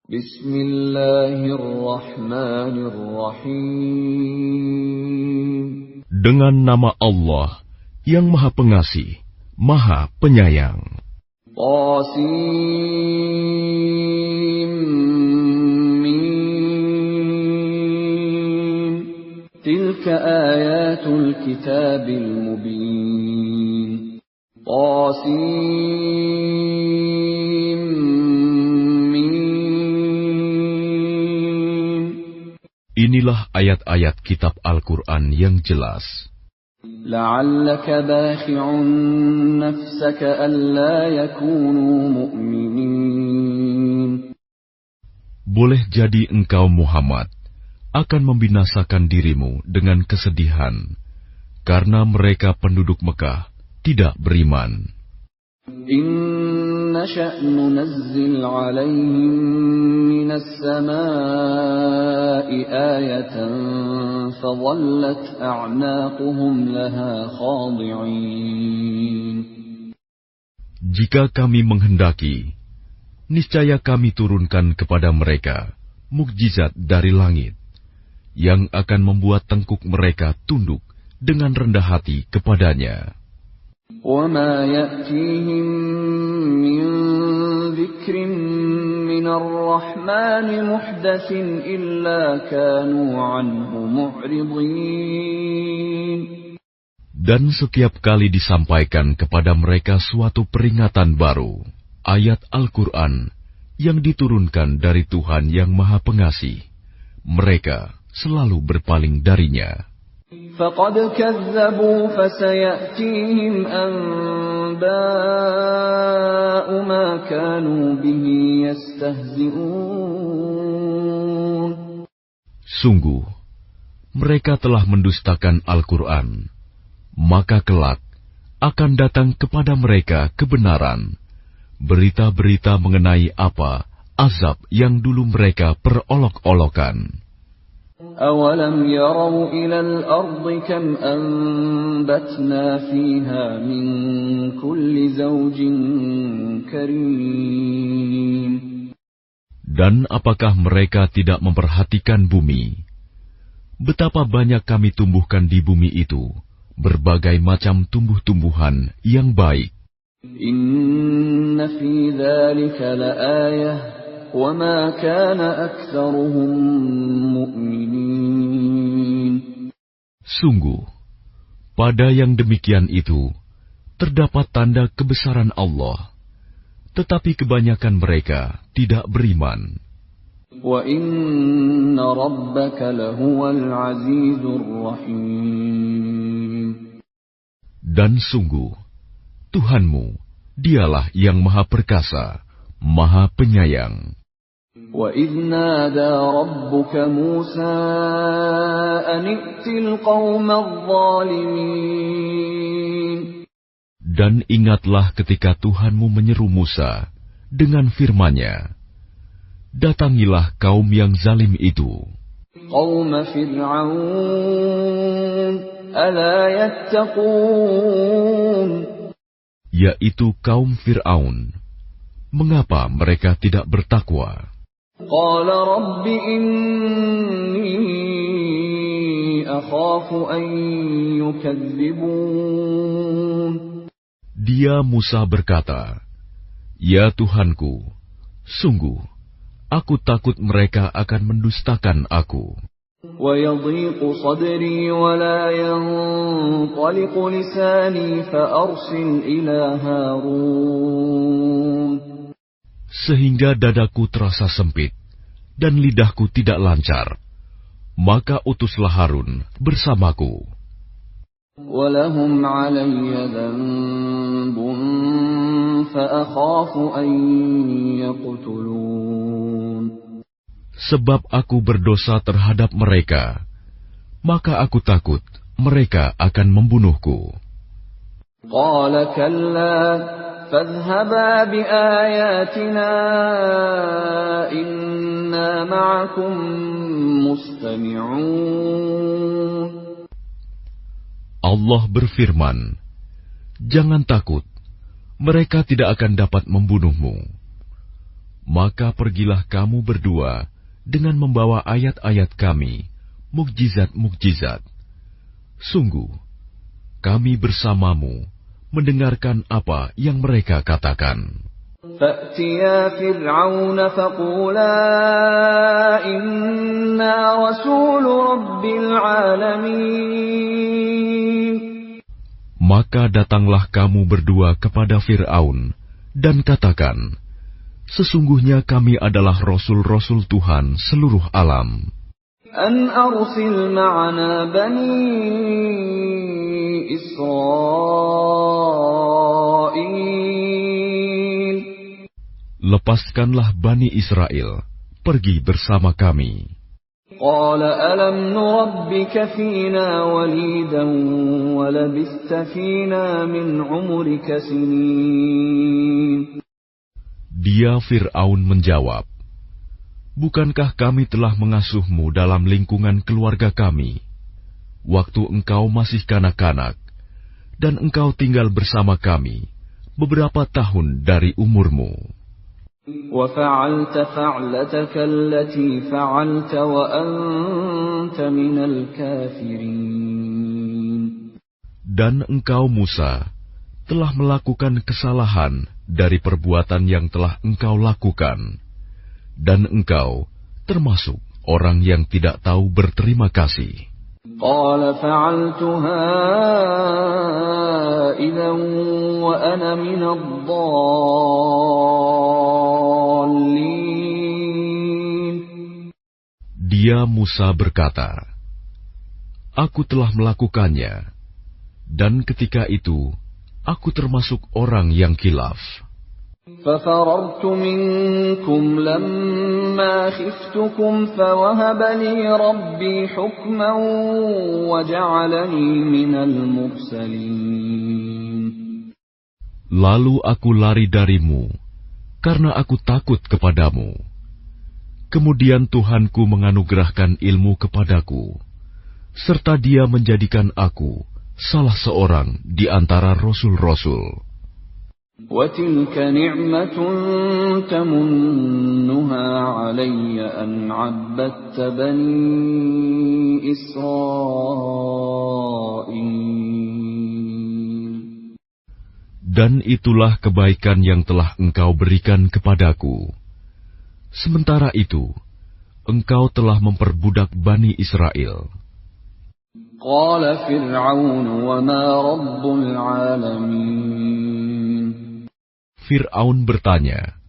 Bismillahirrahmanirrahim. Dengan nama Allah yang Maha Pengasih, Maha Penyayang. Qasim. Tilka ayatul kitabil mubin. Qasim. Inilah ayat-ayat kitab Al-Quran yang jelas. La'allaka bakhi'un nafsaka alla yakunu mu'minin. Boleh jadi engkau Muhammad akan membinasakan dirimu dengan kesedihan karena mereka penduduk Mekah tidak beriman. Inna sya'nu nazzil 'alaihim minas samaa'i ayatan fadhallat a'naquhum laha khadi'in. Jika kami menghendaki, niscaya kami turunkan kepada mereka mukjizat dari langit yang akan membuat tengkuk mereka tunduk dengan rendah hati kepadanya. وَمَا يَأْتِيهِمْ مِنْ ذِكْرٍ مِنَ الرَّحْمَنِ مُحْدَثٍ إِلَّا كَانُوا عَنْهُ مُعْرِضِينَ. Dan setiap kali disampaikan kepada mereka suatu peringatan baru, ayat Al-Quran yang diturunkan dari Tuhan yang Maha Pengasih, mereka selalu berpaling darinya. فَقَدْ كَذَّبُوا فَسَيَأْتِيهِمْ أَنْبَاءُ مَا كَانُوا بِهِ يَسْتَهْزِئُونَ. Sungguh, mereka telah mendustakan Al-Quran, maka kelak akan datang kepada mereka kebenaran, berita-berita mengenai apa azab yang dulu mereka perolok-olokan. أَوَلَمْ يَرَوْا إِلَى الْأَرْضِ كَمْ أَنبَتْنَا فِيهَا مِنْ كُلِّ زَوْجٍ كَرِيمٍ. Dan apakah mereka tidak memperhatikan bumi? Betapa banyak kami tumbuhkan di bumi itu berbagai macam tumbuh-tumbuhan yang baik. Inna fi dzalika laayah wa ma kana aktsaruhum mu'minin. Sungguh, pada yang demikian itu terdapat tanda kebesaran Allah, tetapi kebanyakan mereka tidak beriman. Wa inna rabbaka lahuwal azizur rahim. Dan sungguh, Tuhanmu, dialah yang Maha Perkasa, Maha Penyayang. وَإِذْ نَادَى رَبُّكَ مُوسَىٰ أَنِ ائْتِ الْقَوْمَ الظَّالِمِينَ. Dan ingatlah ketika Tuhanmu menyeru Musa dengan firman-Nya, datangilah kaum yang zalim itu. قَوْمَ فِرْعَوْنَ أَلَا يَتَّقُونَ. Yaitu kaum Fir'aun. Mengapa mereka tidak bertakwa? قال رب إني أخاف أن يكذبون. Dia Musa berkata, Ya Tuhanku, sungguh, aku takut mereka akan mendustakan aku. ويضيق صدري ولا ينطلق لساني فأرسل إلى هارون. Sehingga dadaku terasa sempit, dan lidahku tidak lancar. Maka utuslah Harun bersamaku. وَلَهُمْ عَلَيَّ ذَنبٌ فَأَخَافُ أَن يَقْتُلُونِ. Sebab aku berdosa terhadap mereka, maka aku takut mereka akan membunuhku. قَالَ كَلَّا فَاذْهَبَا بِآيَاتِنَا إِنَّا مَعَكُمْ مُسْتَمِعُونَ. Allah berfirman, Jangan takut, mereka tidak akan dapat membunuhmu. Maka pergilah kamu berdua dengan membawa ayat-ayat kami, mukjizat-mukjizat. Sungguh, kami bersamamu mendengarkan apa yang mereka katakan. فَأْتِيَا فِرْعَوْنَ فَقُولَا إِنَّا رَسُولُ رَبِّ الْعَالَمِينَ. Maka datanglah kamu berdua kepada Fir'aun dan katakan, sesungguhnya kami adalah rasul-rasul Tuhan seluruh alam. أَنْ أَرْسِلْ مَعَنَا بَنِي إِسْرَائِيلَ. Lepaskanlah Bani Israel, pergi bersama kami. قَالَ أَلَمْ نُرَبِّكَ فِينَا وَلِيدًا وَلَبِثْتَ فِينَا مِنْ عُمُرِكَ سِنِينَ. Dia Fir'aun menjawab, bukankah kami telah mengasuhmu dalam lingkungan keluarga kami, waktu engkau masih kanak-kanak, dan engkau tinggal bersama kami beberapa tahun dari umurmu. وَفَعَلْتَ فَعْلَتَكَ الَّتِي فَعَلْتَ وَأَنْتَ مِنَ الْكَافِرِينَ. Dan engkau Musa telah melakukan kesalahan dari perbuatan yang telah engkau lakukan, dan engkau termasuk orang yang tidak tahu berterima kasih. قَالَ فَعَلْتُهَا إِذًا وَأَنَا مِنَ الضَّالِّينَ. Dia Musa berkata, aku telah melakukannya, dan ketika itu aku termasuk orang yang khilaf. فَفَرَرْتُ مِنكُمْ لَمَّا خِفْتُكُمْ فَوَهَبَ لِي رَبِّي حُكْمًا وَجَعَلَنِي مِنَ الْمُرْسَلِينَ. Lalu aku lari darimu, karena aku takut kepadamu. Kemudian Tuhanku menganugerahkan ilmu kepadaku, serta Dia menjadikan aku salah seorang di antara rasul-rasul. وَتِلْكَ نِعْمَةٌ تَمُنُّهَا عَلَيَّ أَنْ عَبَّدتَّ بَنِي إِسْرَائِيلَ. Dan itulah kebaikan yang telah engkau berikan kepadaku. Sementara itu, engkau telah memperbudak Bani Israel. قَالَ فِرْعَوْنُ وَمَا رَبُّ الْعَالَمِينَ. Fir'aun bertanya,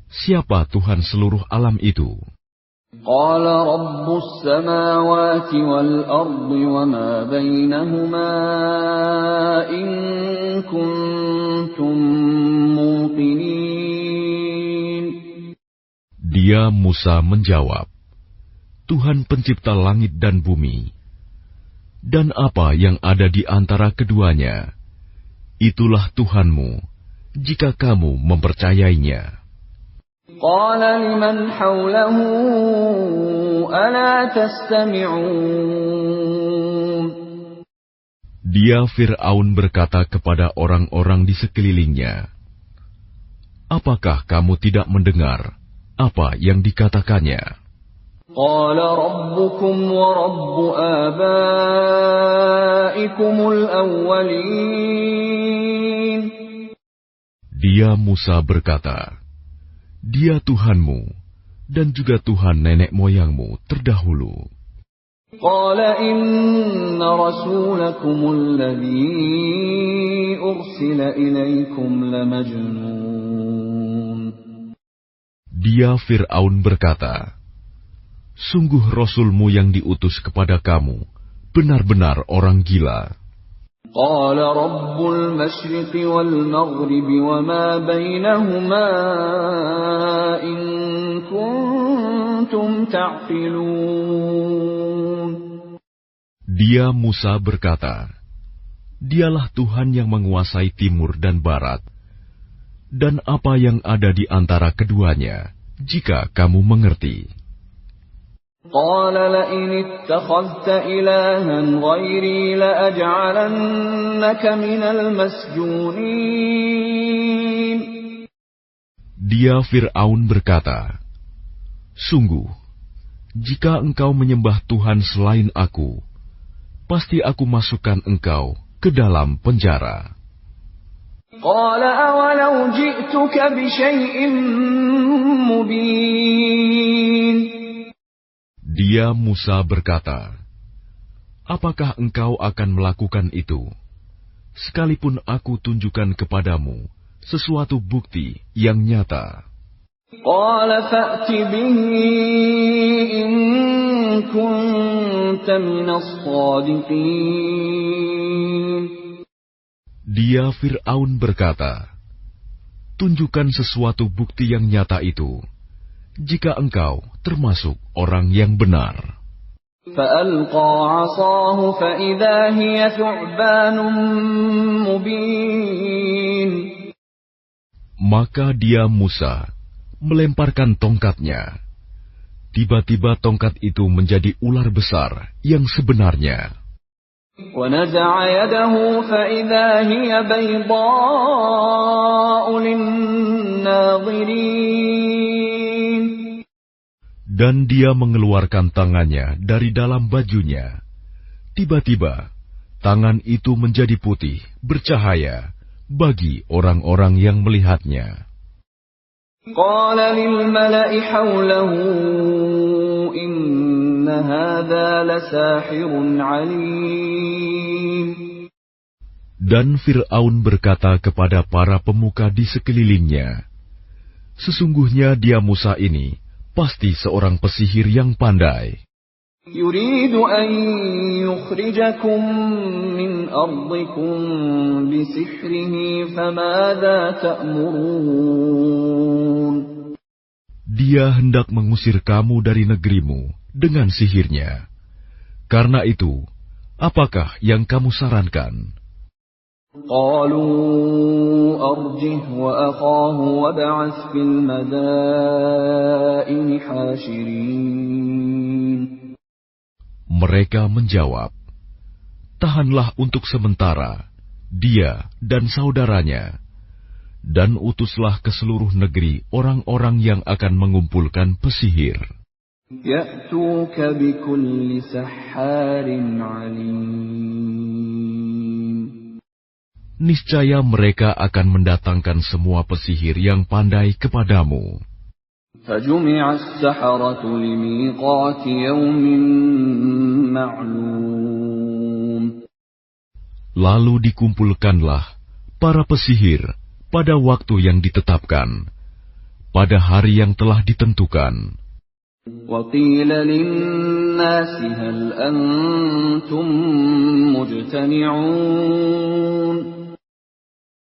siapa Tuhan seluruh alam itu? قَالَ رَبُّ السَّمَاوَاتِ وَالْأَرْضِ وَمَا بَيْنَهُمَا إِن كُنتُم مُّوقِنِينَ. Dia Musa menjawab, Tuhan pencipta langit dan bumi, dan apa yang ada di antara keduanya, itulah Tuhanmu, jika kamu mempercayainya. قَالَ لِمَنْ حَوْلَهُ أَلَا تَسْتَمِعُونَ. Dia Fir'aun berkata kepada orang-orang di sekelilingnya, apakah kamu tidak mendengar apa yang dikatakannya? قَالَ رَبُّكُمْ وَرَبُّ آبَائِكُمُ الْأَوَّلِينَ. Dia Musa berkata, Dia Tuhanmu dan juga Tuhan nenek moyangmu terdahulu. قَالَ إِنَّ رَسُولَكُمُ الَّذِي أُرْسِلَ إِلَيْكُمْ لَمَجْنُونٌ. Dia Fir'aun berkata, sungguh Rasulmu yang diutus kepada kamu benar-benar orang gila. قَالَ رَبُّ الْمَشْرِقِ وَالْمَغْرِبِ وَمَا بَيْنَهُمَا إِن كُنتُمْ تَعْقِلُونَ. Dia Musa berkata, Dialah Tuhan yang menguasai timur dan barat, dan apa yang ada di antara keduanya, jika kamu mengerti. قَالَ لَئِنِ اتَّخَذْتَ إِلَٰهًا غَيْرِي لَأَجْعَلَنَّكَ مِنَ الْمَسْجُونِينَ. Dia Fir'aun berkata, "Sungguh, jika engkau menyembah Tuhan selain aku, pasti aku masukkan engkau ke dalam penjara." قال أولو جئتك بشيء مبين. Dia Musa berkata, "Apakah engkau akan melakukan itu, sekalipun aku tunjukkan kepadamu sesuatu bukti yang nyata?" قال فأت به إن كنت من الصادقين. Dia Fir'aun berkata, "Tunjukkan sesuatu bukti yang nyata itu, jika engkau termasuk orang yang benar." فألقى عصاه فإذا هي ثعبان مبين. Maka dia Musa melemparkan tongkatnya. Tiba-tiba tongkat itu menjadi ular besar yang sebenarnya. ونزع يده فإذا هي بيضاء للناظرين. Dan dia mengeluarkan tangannya dari dalam bajunya. Tiba-tiba, tangan itu menjadi putih, bercahaya bagi orang-orang yang melihatnya. قال للملأ حوله إن هذا لساحر عليم. Dan Fir'aun berkata kepada para pemuka di sekelilingnya, "Sesungguhnya dia Musa ini pasti seorang pesihir yang pandai. يريد أن يخرجكم من أرضكم بسحره فماذا تأمرون." Dia hendak mengusir kamu dari negerimu dengan sihirnya. Karena itu, apakah yang kamu sarankan? قالوا أرجه وأخاه وابعث في المدائن حاشرين. Mereka menjawab, "Tahanlah untuk sementara dia dan saudaranya, dan utuslah ke seluruh negeri orang-orang yang akan mengumpulkan pesihir. يأتوك بكل سحار عليم. Niscaya mereka akan mendatangkan semua pesihir yang pandai kepadamu." فجمع السحرة لميقات يوم معلوم. Lalu dikumpulkanlah para pesihir pada waktu yang ditetapkan, pada hari yang telah ditentukan. وقيل للناس هل أنتم مجتمعون.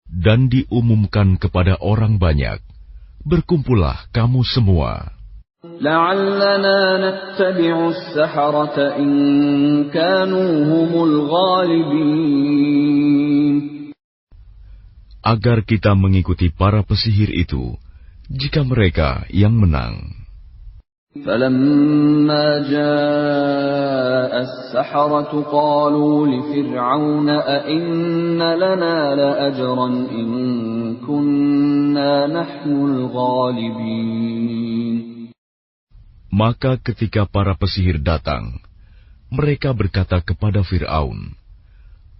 Dan diumumkan kepada orang banyak, "Berkumpullah kamu semua. لعلنا نتبع السحرة إن كانوا هم الغالبين. Agar kita mengikuti para pesihir itu, jika mereka yang menang." فلما جاء السحرة قالوا لفرعون أئن لنا لأجرا إن كنا نحن الغالبين. Maka ketika para pesihir datang, mereka berkata kepada Fir'aun,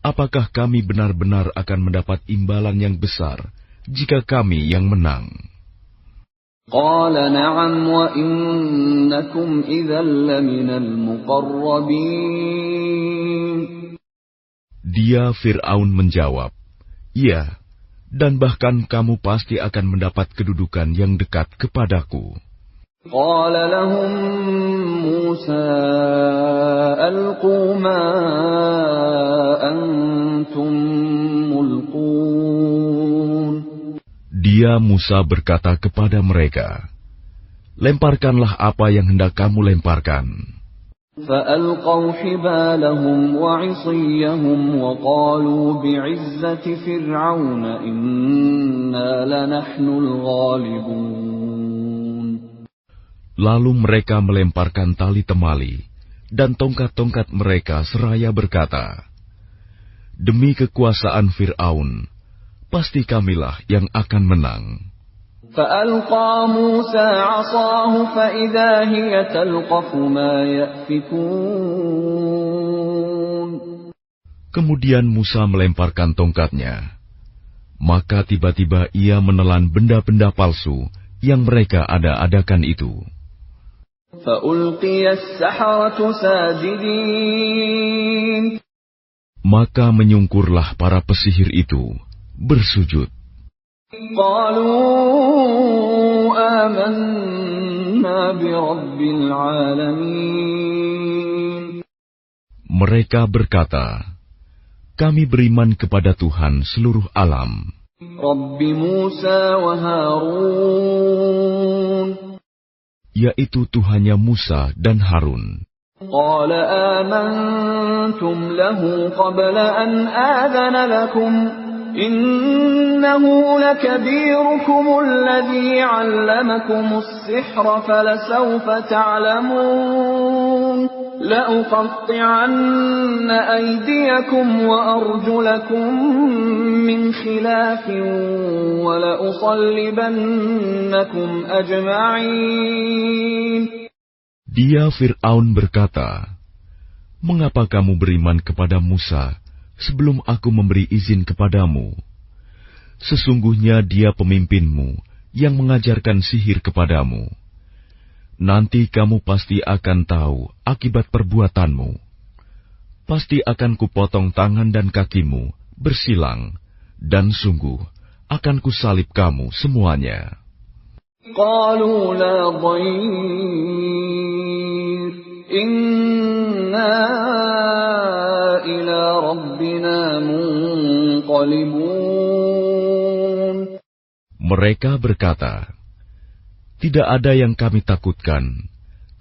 "Apakah kami benar-benar akan mendapat imbalan yang besar jika kami yang menang?" قال نعم وإنكم إذا لمن المقربين. Dia Fir'aun menjawab, "Iya, dan bahkan kamu pasti akan mendapat kedudukan yang dekat kepadaku." قال لهم موسى ألقوا ما أنتم ملقون. Dia Musa berkata kepada mereka, "Lemparkanlah apa yang hendak kamu lemparkan." فألقوا حبالهم وعصيهم وقالوا بعزة فرعون إنا لنحن الغالبون. Lalu mereka melemparkan tali temali dan tongkat-tongkat mereka seraya berkata, "Demi kekuasaan Fir'aun, pasti kamilah yang akan menang." فألقى موسى عصاه فإذا هي تلقف ما يأفكون. Kemudian Musa melemparkan tongkatnya. Maka tiba-tiba ia menelan benda-benda palsu yang mereka ada-adakan itu. فألقي السحرة ساجدين. Maka menyungkurlah para pesihir itu, bersujud. قالوا آمنا برب العالمين. Mereka berkata, kami beriman kepada Tuhan seluruh alam, رب موسى وهارون. yaitu Tuhannya Musa dan Harun. قال آمنتم له قبل أن آذن لكم إنه لكبيركم الذي علمكم السحر فلسوف تعلمون لأقطعن أيديكم وأرجلكم من خلاف ولأصلبنكم أجمعين. Dia Fir'aun berkata, mengapa kamu beriman kepada Musa sebelum aku memberi izin kepadamu? Sesungguhnya dia pemimpinmu yang mengajarkan sihir kepadamu. Nanti kamu pasti akan tahu akibat perbuatanmu. Pasti akan kupotong tangan dan kakimu bersilang, dan sungguh akan kusalib kamu semuanya. قالوا لا ضير إنا إلى ربنا منقلبون. Mereka berkata, tidak ada yang kami takutkan,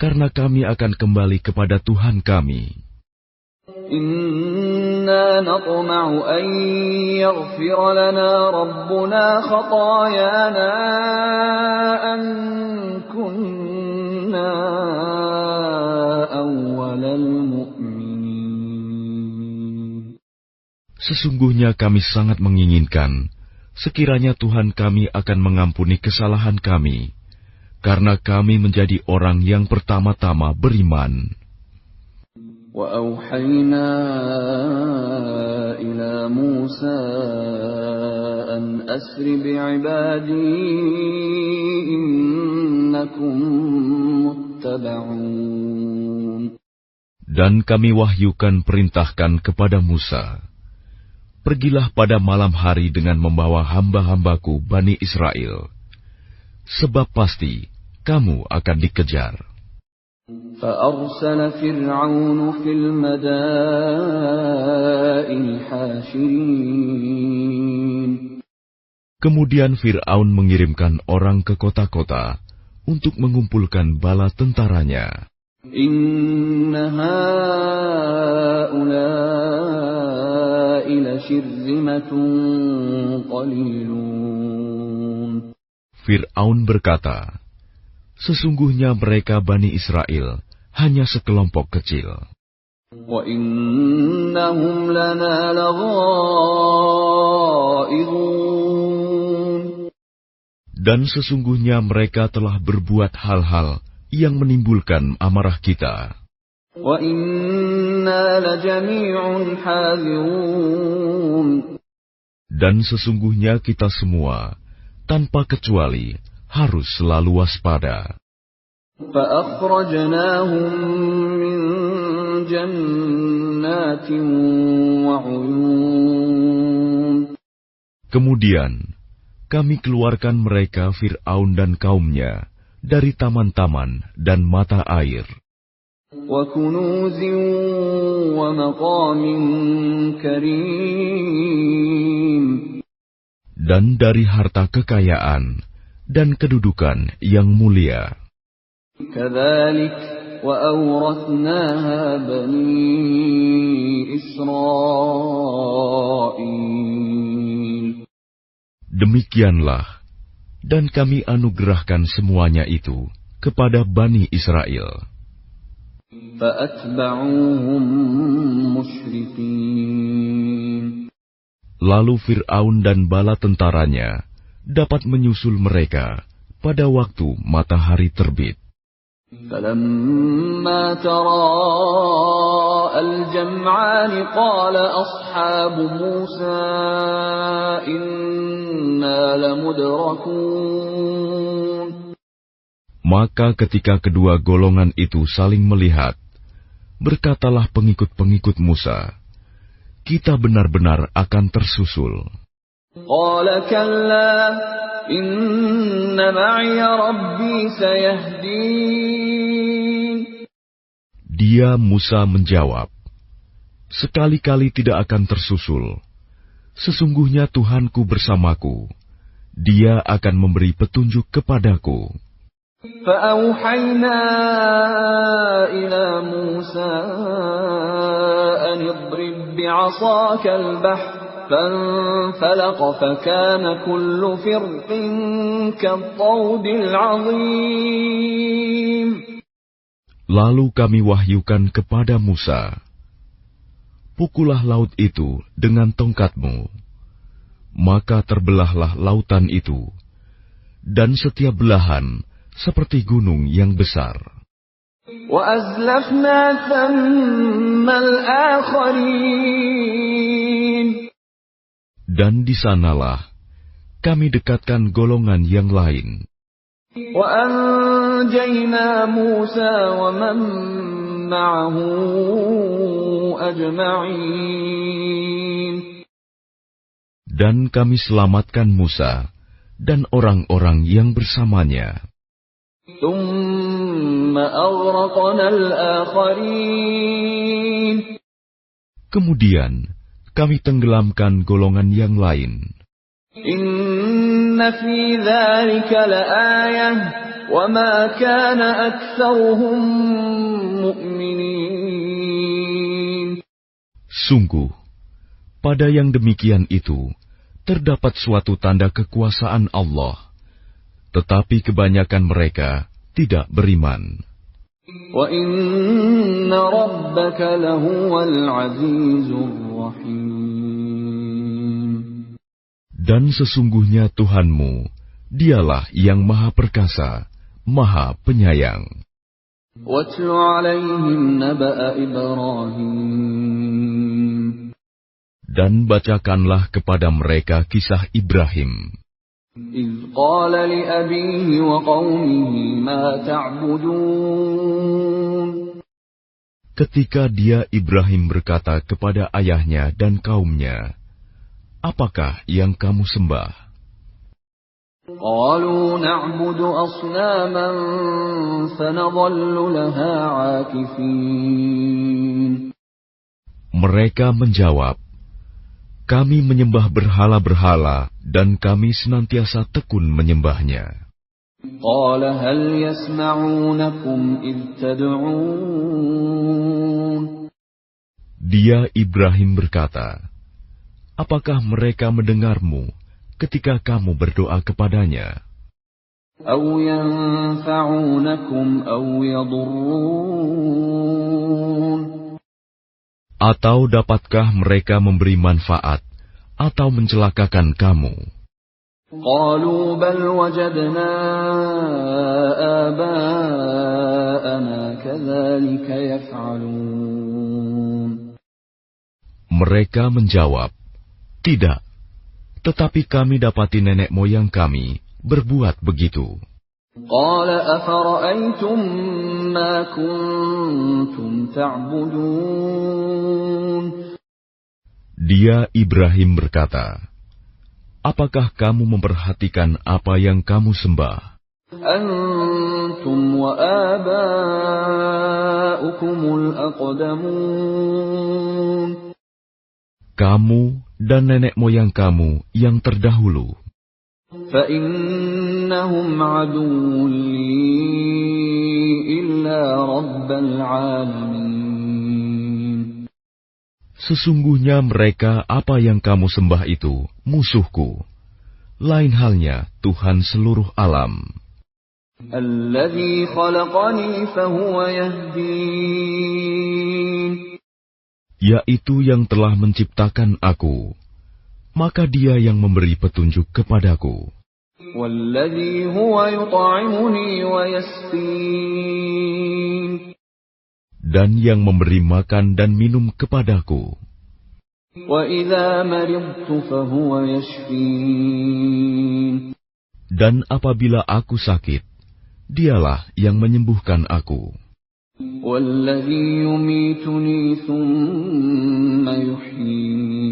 karena kami akan kembali kepada Tuhan kami. إنا نطمع أن يغفر لنا ربنا خطايانا أن كنا أول المؤمنين. Sesungguhnya kami sangat menginginkan sekiranya Tuhan kami akan mengampuni kesalahan kami, karena kami menjadi orang yang pertama-tama beriman. وأوحينا إلى موسى أن أسر بعبادي إنكم متبعون. Dan kami wahyukan perintahkan kepada Musa, pergilah pada malam hari dengan membawa hamba-hambaku Bani Israel, sebab pasti kamu akan dikejar. فأرسل فرعون في المدائن حاشرين. Kemudian Fir'aun mengirimkan orang ke kota-kota untuk mengumpulkan bala tentaranya. إن هؤلاء لشرذمة قليلون. Fir'aun berkata, sesungguhnya mereka Bani Israel hanya sekelompok kecil. وَإِنَّهُمْ لَنَا لَغَائِظُونَ. Dan sesungguhnya mereka telah berbuat hal-hal yang menimbulkan amarah kita. وَإِنَّا لَجَمِيعٌ حَاذِرُونَ. Dan sesungguhnya kita semua, tanpa kecuali, harus selalu waspada. فَأَخْرَجْنَاهُمْ مِنْ جَنَّاتٍ وَعُيُونٍ. Kemudian, kami keluarkan mereka Fir'aun dan kaumnya dari taman-taman dan mata air. وَكُنُوزٍ وَمَقَامٍ كَرِيمٍ. Dan dari harta kekayaan dan kedudukan yang mulia. كَذَلِكَ وَأَوْرَثْنَاهَا بَنِي إِسْرَائِيلَ. Demikianlah, dan kami anugerahkan semuanya itu kepada Bani Israel. فَأَتْبَعُوهُمْ مُشْرِقِينَ. Lalu Fir'aun dan bala tentaranya dapat menyusul mereka pada waktu matahari terbit. فلما تراءى الجمعان قال أصحاب موسى إنا لمدركون. Maka ketika kedua golongan itu saling melihat, berkatalah pengikut-pengikut Musa, kita benar-benar akan tersusul. قال كلا إن معي ربي سيهدين. Dia Musa menjawab, sekali-kali tidak akan tersusul. Sesungguhnya Tuhanku bersamaku. Dia akan memberi petunjuk kepadaku. فأوحينا إلى موسى أن اضرب بعصاك البحر فانفلق فكان كل فرق كالطود العظيم. Lalu kami wahyukan kepada Musa, pukullah laut itu dengan tongkatmu. Maka terbelahlah lautan itu, dan setiap belahan seperti gunung yang besar. وأزلفنا ثم الآخرين. Dan di sanalah kami dekatkan golongan yang lain. وأنجينا موسى ومن معه أجمعين. Dan kami selamatkan Musa dan orang-orang yang bersamanya. ثم أغرقنا الآخرين. Kemudian kami tenggelamkan golongan yang lain. إن في ذلك لآية وما كان أكثرهم مؤمنين. Sungguh, pada yang demikian itu terdapat suatu tanda kekuasaan Allah, tetapi kebanyakan mereka tidak beriman. وَإِنَّ رَبَّكَ لَهُوَ الْعَزِيزُ الرَّحِيمُ. Dan sesungguhnya Tuhanmu, dialah yang Maha Perkasa, Maha Penyayang. وَاتْلُ عَلَيْهِمْ نَبَأَ إِبْرَاهِيمَ. Dan bacakanlah kepada mereka kisah Ibrahim. إِذْ قَالَ لِأَبِيهِ وَقَوْمِهِ مَا تَعْبُدُونَ. Ketika dia Ibrahim berkata kepada ayahnya dan kaumnya, apakah yang kamu sembah? قَالُوا نَعْبُدُ أَصْنَامًا فَنَظَلُّ لَهَا عَاكِفِينَ. Mereka menjawab, kami menyembah berhala-berhala dan kami senantiasa tekun menyembahnya. قَالَ هَلْ يَسْمَعُونَكُمْ إِذْ تَدْعُونَ. Dia Ibrahim berkata, apakah mereka mendengarmu ketika kamu berdoa kepadanya? أَوْ يَنفَعُونَكُمْ أَوْ يَضُرُّونَ. Atau dapatkah mereka memberi manfaat atau mencelakakan kamu? قَالُوا بَلْ وَجَدْنَا آبَاءَنَا كَذَلِكَ يَفْعَلُونَ. Mereka menjawab, tidak, tetapi kami dapati nenek moyang kami berbuat begitu. قَالَ أَفَرَأَيْتُم مَّا كُنتُمْ تَعْبُدُونَ. Dia Ibrahim berkata, apakah kamu memperhatikan apa yang kamu sembah? أَنتُمْ وَآبَاؤُكُمُ الْأَقْدَمُونَ. Kamu dan nenek moyang kamu yang terdahulu. فَإِنَّهُمْ عَدُوٌّ لِّي إِلَّا رَبَّ الْعَالَمِينَ. Sesungguhnya mereka apa yang kamu sembah itu musuhku. Lain halnya Tuhan seluruh alam. الَّذِي خَلَقَنِي فَهُوَ يَهْدِينِ. Yaitu yang telah menciptakan aku, maka dia yang memberi petunjuk kepadaku. والذي هو يطعمني ويسقين dan yang memberi makan dan minum kepadaku. وإذا مرضت فهو يشفين Dan apabila aku sakit, dialah yang menyembuhkan aku. والذي يميتني ثم يحيين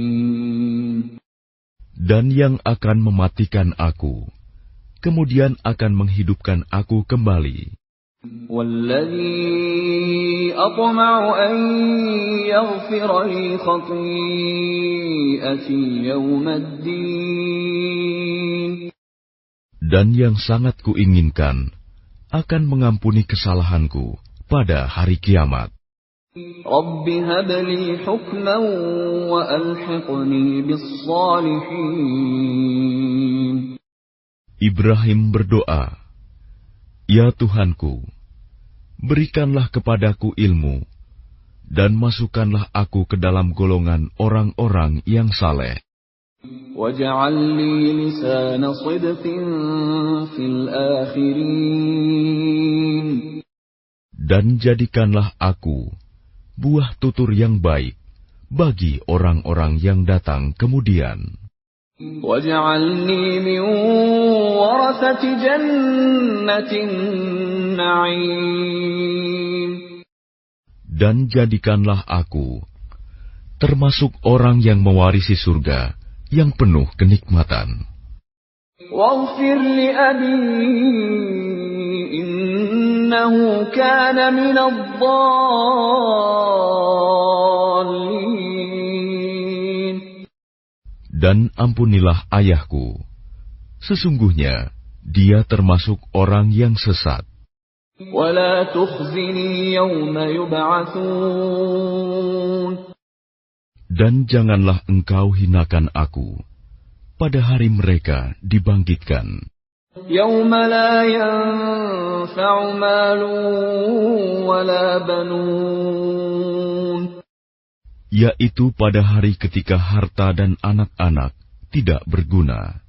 Dan yang akan mematikan aku, kemudian akan menghidupkan aku kembali. والذي أطمع أن يغفر لي خطيئتي يوم الدين Dan yang sangat kuinginkan akan mengampuni kesalahanku pada hari kiamat. رب هب لي حكما وألحقني بالصالحين Ibrahim berdoa, "Ya Tuhanku, berikanlah kepadaku ilmu, dan masukkanlah aku ke dalam golongan orang-orang yang saleh. واجعل لي لسان صدق في الآخرين Dan jadikanlah aku buah tutur yang baik bagi orang-orang yang datang kemudian. واجعلني من ورثة جنة النعيم Dan jadikanlah aku termasuk orang yang mewarisi surga yang penuh kenikmatan. واغفر لأبي إنه كان من الضالين Dan ampunilah ayahku, sesungguhnya dia termasuk orang yang sesat. ولا تخزني يوم يبعثون Dan janganlah engkau hinakan aku pada hari mereka dibangkitkan, يوم لا ينفع مال ولا بنون yaitu pada hari ketika harta dan anak-anak tidak berguna,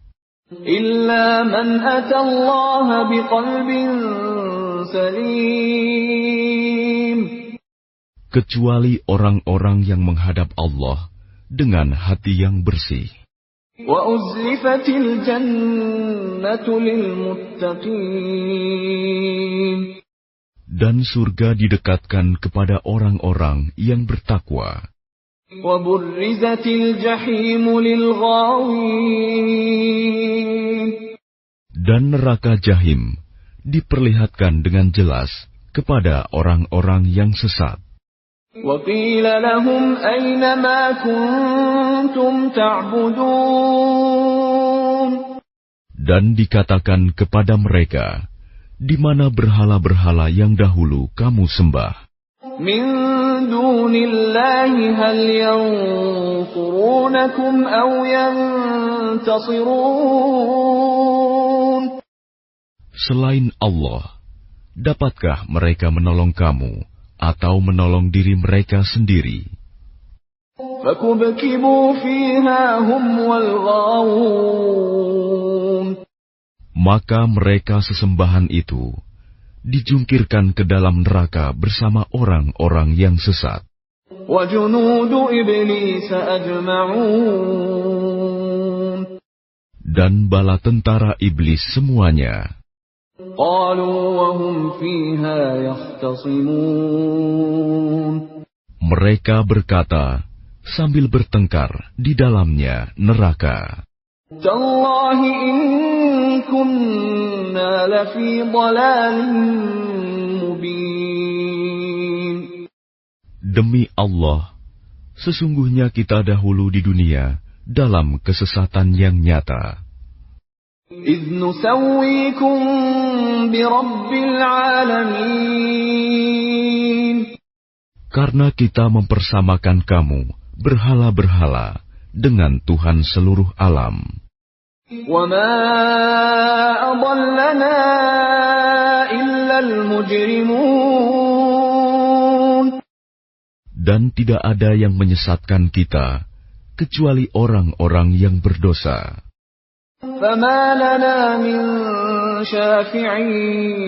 إلا من أتى الله بقلب سليم kecuali orang-orang yang menghadap Allah dengan hati yang bersih. وأزلفت الجنة للمتقين Dan surga didekatkan kepada orang-orang yang bertakwa. وبرزت الجحيم للغاوين Dan neraka Jahim diperlihatkan dengan jelas kepada orang-orang yang sesat. وقيل لهم أين ما كنتم تعبدون Dan dikatakan kepada mereka, di mana berhala-berhala yang dahulu kamu sembah. من دون الله هل ينصرونكم أو ينتصرون Selain Allah, dapatkah mereka menolong kamu atau menolong diri mereka sendiri? فكبكبوا فيها هم والغاوون Maka mereka sesembahan itu dijungkirkan ke dalam neraka bersama orang-orang yang sesat. وجنود إبليس أجمعون Dan bala tentara iblis semuanya. قالوا وهم فيها يختصمون Mereka berkata sambil bertengkar di dalamnya neraka, تالله إن كنا لفي ضلال مبين "Demi Allah, sesungguhnya kita dahulu di dunia dalam kesesatan yang nyata. إذ نسويكم برب العالمين Karena kita mempersamakan kamu berhala-berhala dengan Tuhan seluruh alam. وما أضلنا إلا المجرمون Dan tidak ada yang menyesatkan kita kecuali orang-orang yang berdosa. فما لنا من شافعين.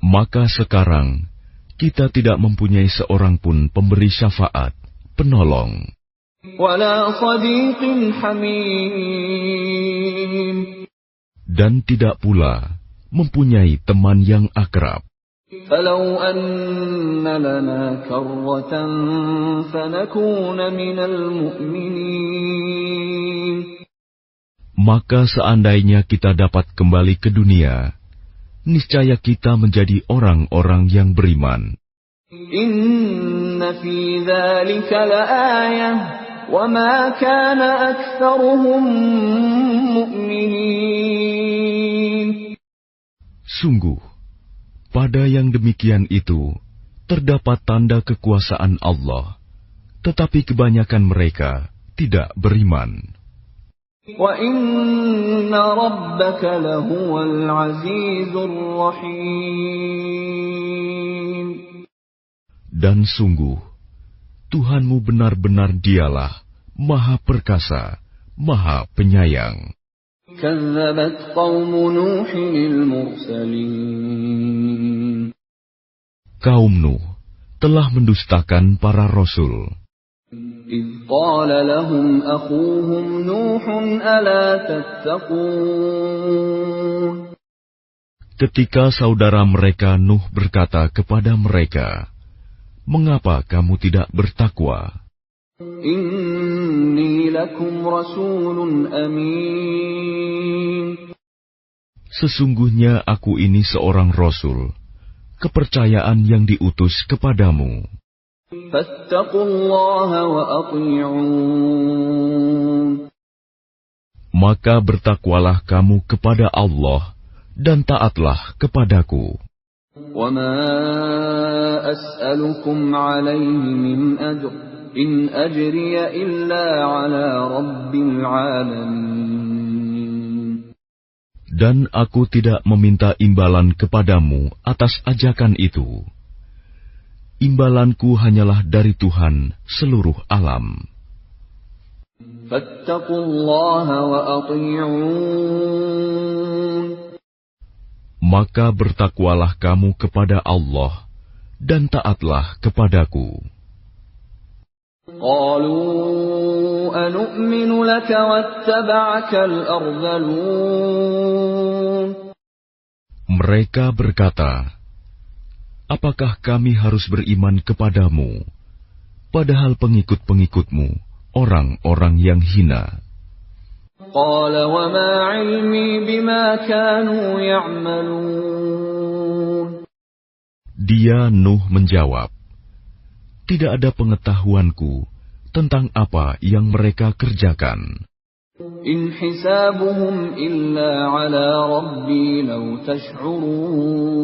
Maka sekarang kita tidak mempunyai seorang pun pemberi syafaat, penolong, ولا صديق حميم. dan tidak pula mempunyai teman yang akrab. فلو أن لنا كرة فنكون من المؤمنين. Maka seandainya kita dapat kembali ke dunia, niscaya kita menjadi orang-orang yang beriman. إن في ذلك لآية وما كان أكثرهم مؤمنين. Sungguh, pada yang demikian itu terdapat tanda kekuasaan Allah, tetapi kebanyakan mereka tidak beriman. وَإِنَّ رَبَّكَ لَهُوَ الْعَزِيزُ الرَّحِيمُ. Dan sungguh, Tuhanmu benar-benar Dialah Maha Perkasa, Maha Penyayang. كَذَّبَتْ قَوْمُ نُوحٍ الْمُرْسَلِينَ. Kaum Nuh telah mendustakan para rasul. إِذْ قَالَ لَهُمْ أَخُوهُمْ نُوحٌ أَلَا تَتَّقُونَ. Ketika saudara mereka Nuh berkata kepada mereka, "Mengapa kamu tidak bertakwa? إِنِّي لَكُمْ رَسُولٌ أَمِينٌ. Sesungguhnya aku ini seorang rasul, kepercayaan yang diutus kepadamu. فَاتَّقُوا اللَّهَ وَأَطِيعُونِ. Maka bertakwalah kamu kepada Allah dan taatlah kepadaku. وَمَا أَسْأَلُكُمْ عَلَيْهِ مِنْ أَجْرٍ إِنْ أَجْرِيَ إِلَّا عَلَى رَبِّ الْعَالَمِينَ. Dan aku tidak meminta imbalan kepadamu atas ajakan itu. Imbalanku hanyalah dari Tuhan seluruh alam. فَاتَّقُوا اللَّهَ وَأَطِيعُونِ. Maka bertakwalah kamu kepada Allah dan taatlah kepadaku. قَالُوا أَنُؤْمِنُ لَكَ وَاتَّبَعَكَ الْأَرْذَلُونَ. Mereka berkata, "Apakah kami harus beriman kepadamu, padahal pengikut-pengikutmu orang-orang yang hina?" قَالَ وَمَا عِلْمِي بِمَا كَانُوا يَعْمَلُونَ. Dia Nuh menjawab, "Tidak ada pengetahuanku tentang apa yang mereka kerjakan. إِنْ حِسَابُهُمْ إِلَّا عَلَى رَبِّي لَوْ تَشْعُرُونَ.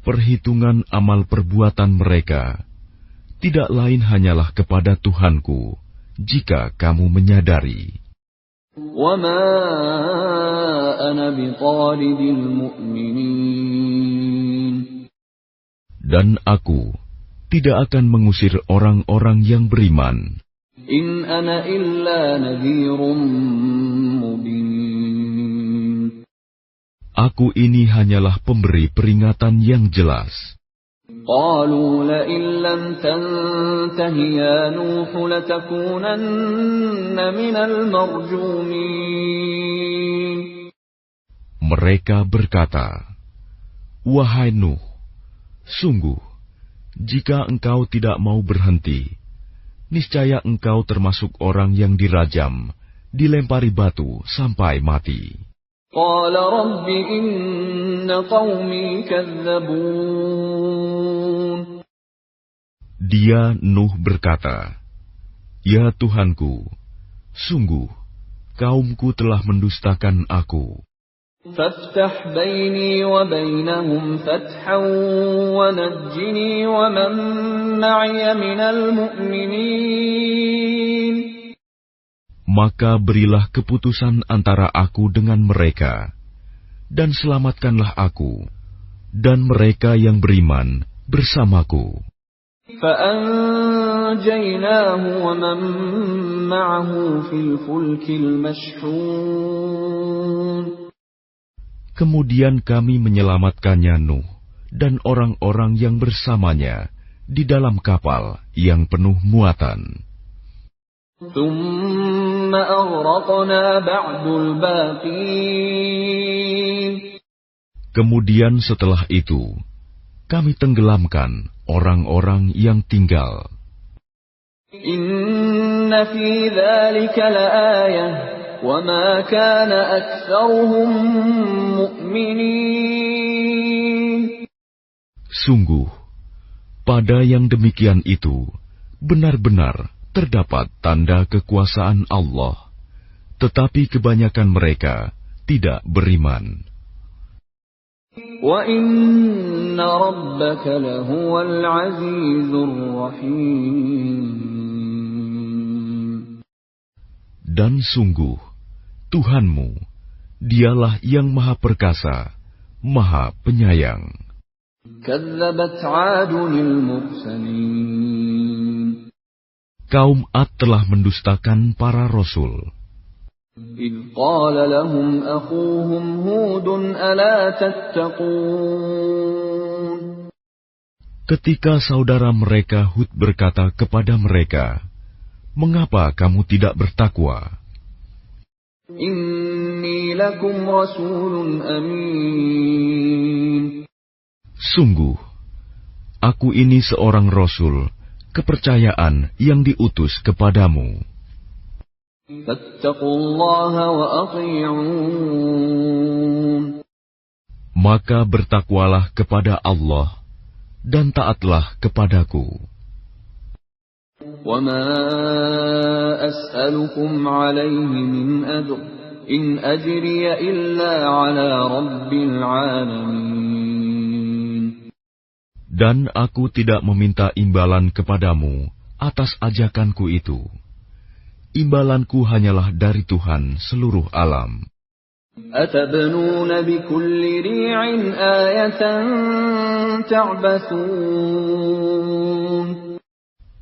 Perhitungan amal perbuatan mereka tidak lain hanyalah kepada Tuhanku, jika kamu menyadari. وَمَا أَنَا بِطَارِدِ الْمُؤْمِنِينَ. Dan aku tidak akan mengusir orang-orang yang beriman. إِنْ أَنَا إِلَّا نَذِيرٌ مُبِينٌ. Aku ini hanyalah pemberi peringatan yang jelas." قَالُوا لَئِن لَّمْ تَنْتَهِ يَا نُوحُ لَتَكُونَنَّ مِنَ الْمَرْجُومِينَ. Mereka berkata, "Wahai Nuh, sungguh, jika engkau tidak mau berhenti, niscaya engkau termasuk orang yang dirajam, dilempari batu sampai mati." قَالَ رَبِّ إِنَّ قَوْمِي كَذَّبُونِ. Dia Nuh berkata, "Ya Tuhanku, sungguh, kaumku telah mendustakan aku. فَافْتَحْ بَيْنِي وَبَيْنَهُمْ فَتْحًا وَنَجِّنِي وَمَن مَّعِيَ مِنَ الْمُؤْمِنِينَ. Maka berilah keputusan antara aku dengan mereka, dan selamatkanlah aku, dan mereka yang beriman bersamaku." فَأَنجَيْنَاهُ وأنجيناه ومن معه في الفلك المشحون. Kemudian kami menyelamatkannya Nuh dan orang-orang yang bersamanya di dalam kapal yang penuh muatan. ثم أغرقنا بعد الباقين. Kemudian setelah itu, kami tenggelamkan orang-orang yang tinggal. Inna fi dzalika laayah wa ma kana aktsaruhum mu'minin. Sungguh, pada yang demikian itu, benar-benar terdapat tanda kekuasaan Allah, tetapi kebanyakan mereka tidak beriman. Wa inna rabbaka lahuwal azizur rahim. Dan sungguh, Tuhanmu, dialah yang maha perkasa, maha penyayang. Kadzabat 'adunil mursalin. Kaum Ad telah mendustakan para rasul. إذ قال لهم أخوهم هود ألا تتقون. Ketika saudara mereka Hud berkata kepada mereka, "Mengapa kamu tidak bertakwa? Inni lakum rasulun amin. Sungguh, aku ini seorang rasul, kepercayaan yang diutus kepadamu. Fattaqullaha wa athi'un. Maka bertakwalah kepada Allah dan taatlah kepadaku. Wa ma as'alukum 'alaihi min ajr, in ajriya illa 'ala rabbil 'alamin. Dan aku tidak meminta imbalan kepadamu atas ajakanku itu. Imbalanku hanyalah dari Tuhan seluruh alam. Atabnuna bikulli ri'in ayatan ta'bathun.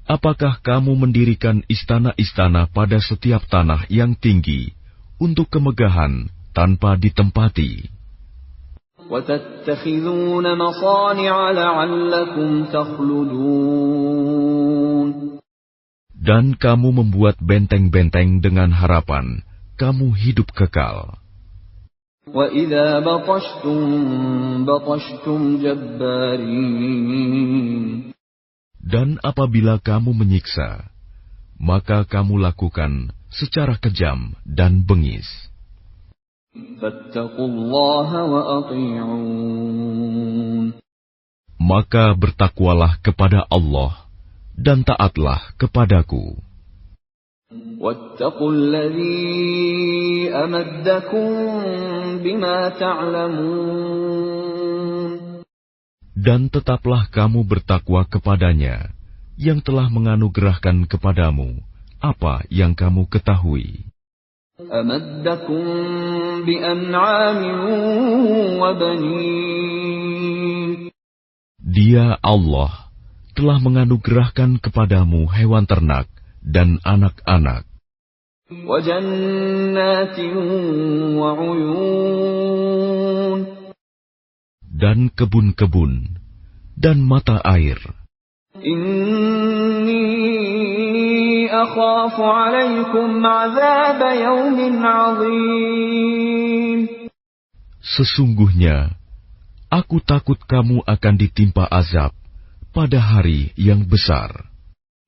Apakah kamu mendirikan istana-istana pada setiap tanah yang tinggi untuk kemegahan tanpa ditempati? Wa tattakhidhuna masani'a la'allakum takhludun. Dan kamu membuat benteng-benteng dengan harapan kamu hidup kekal. Wa idza batashtum jabbarin. Dan apabila kamu menyiksa, maka kamu lakukan secara kejam dan bengis. Fattaqullaha wa athi'un. Maka bertakwalah kepada Allah dan taatlah kepadaku. Wattaqul ladzi amaddakum bima ta'lamun. Dan tetaplah kamu bertakwa kepadanya yang telah menganugerahkan kepadamu apa yang kamu ketahui. Amaddakum bi an'amin wa banin. Dia Allah telah menganugerahkan kepadamu hewan ternak dan anak-anak. Wa jannatin wa 'uyun. Dan kebun-kebun dan mata air. Inni akhafu 'alaikum 'adzab yaumin 'adzim. Sesungguhnya aku takut kamu akan ditimpa azab pada hari yang besar.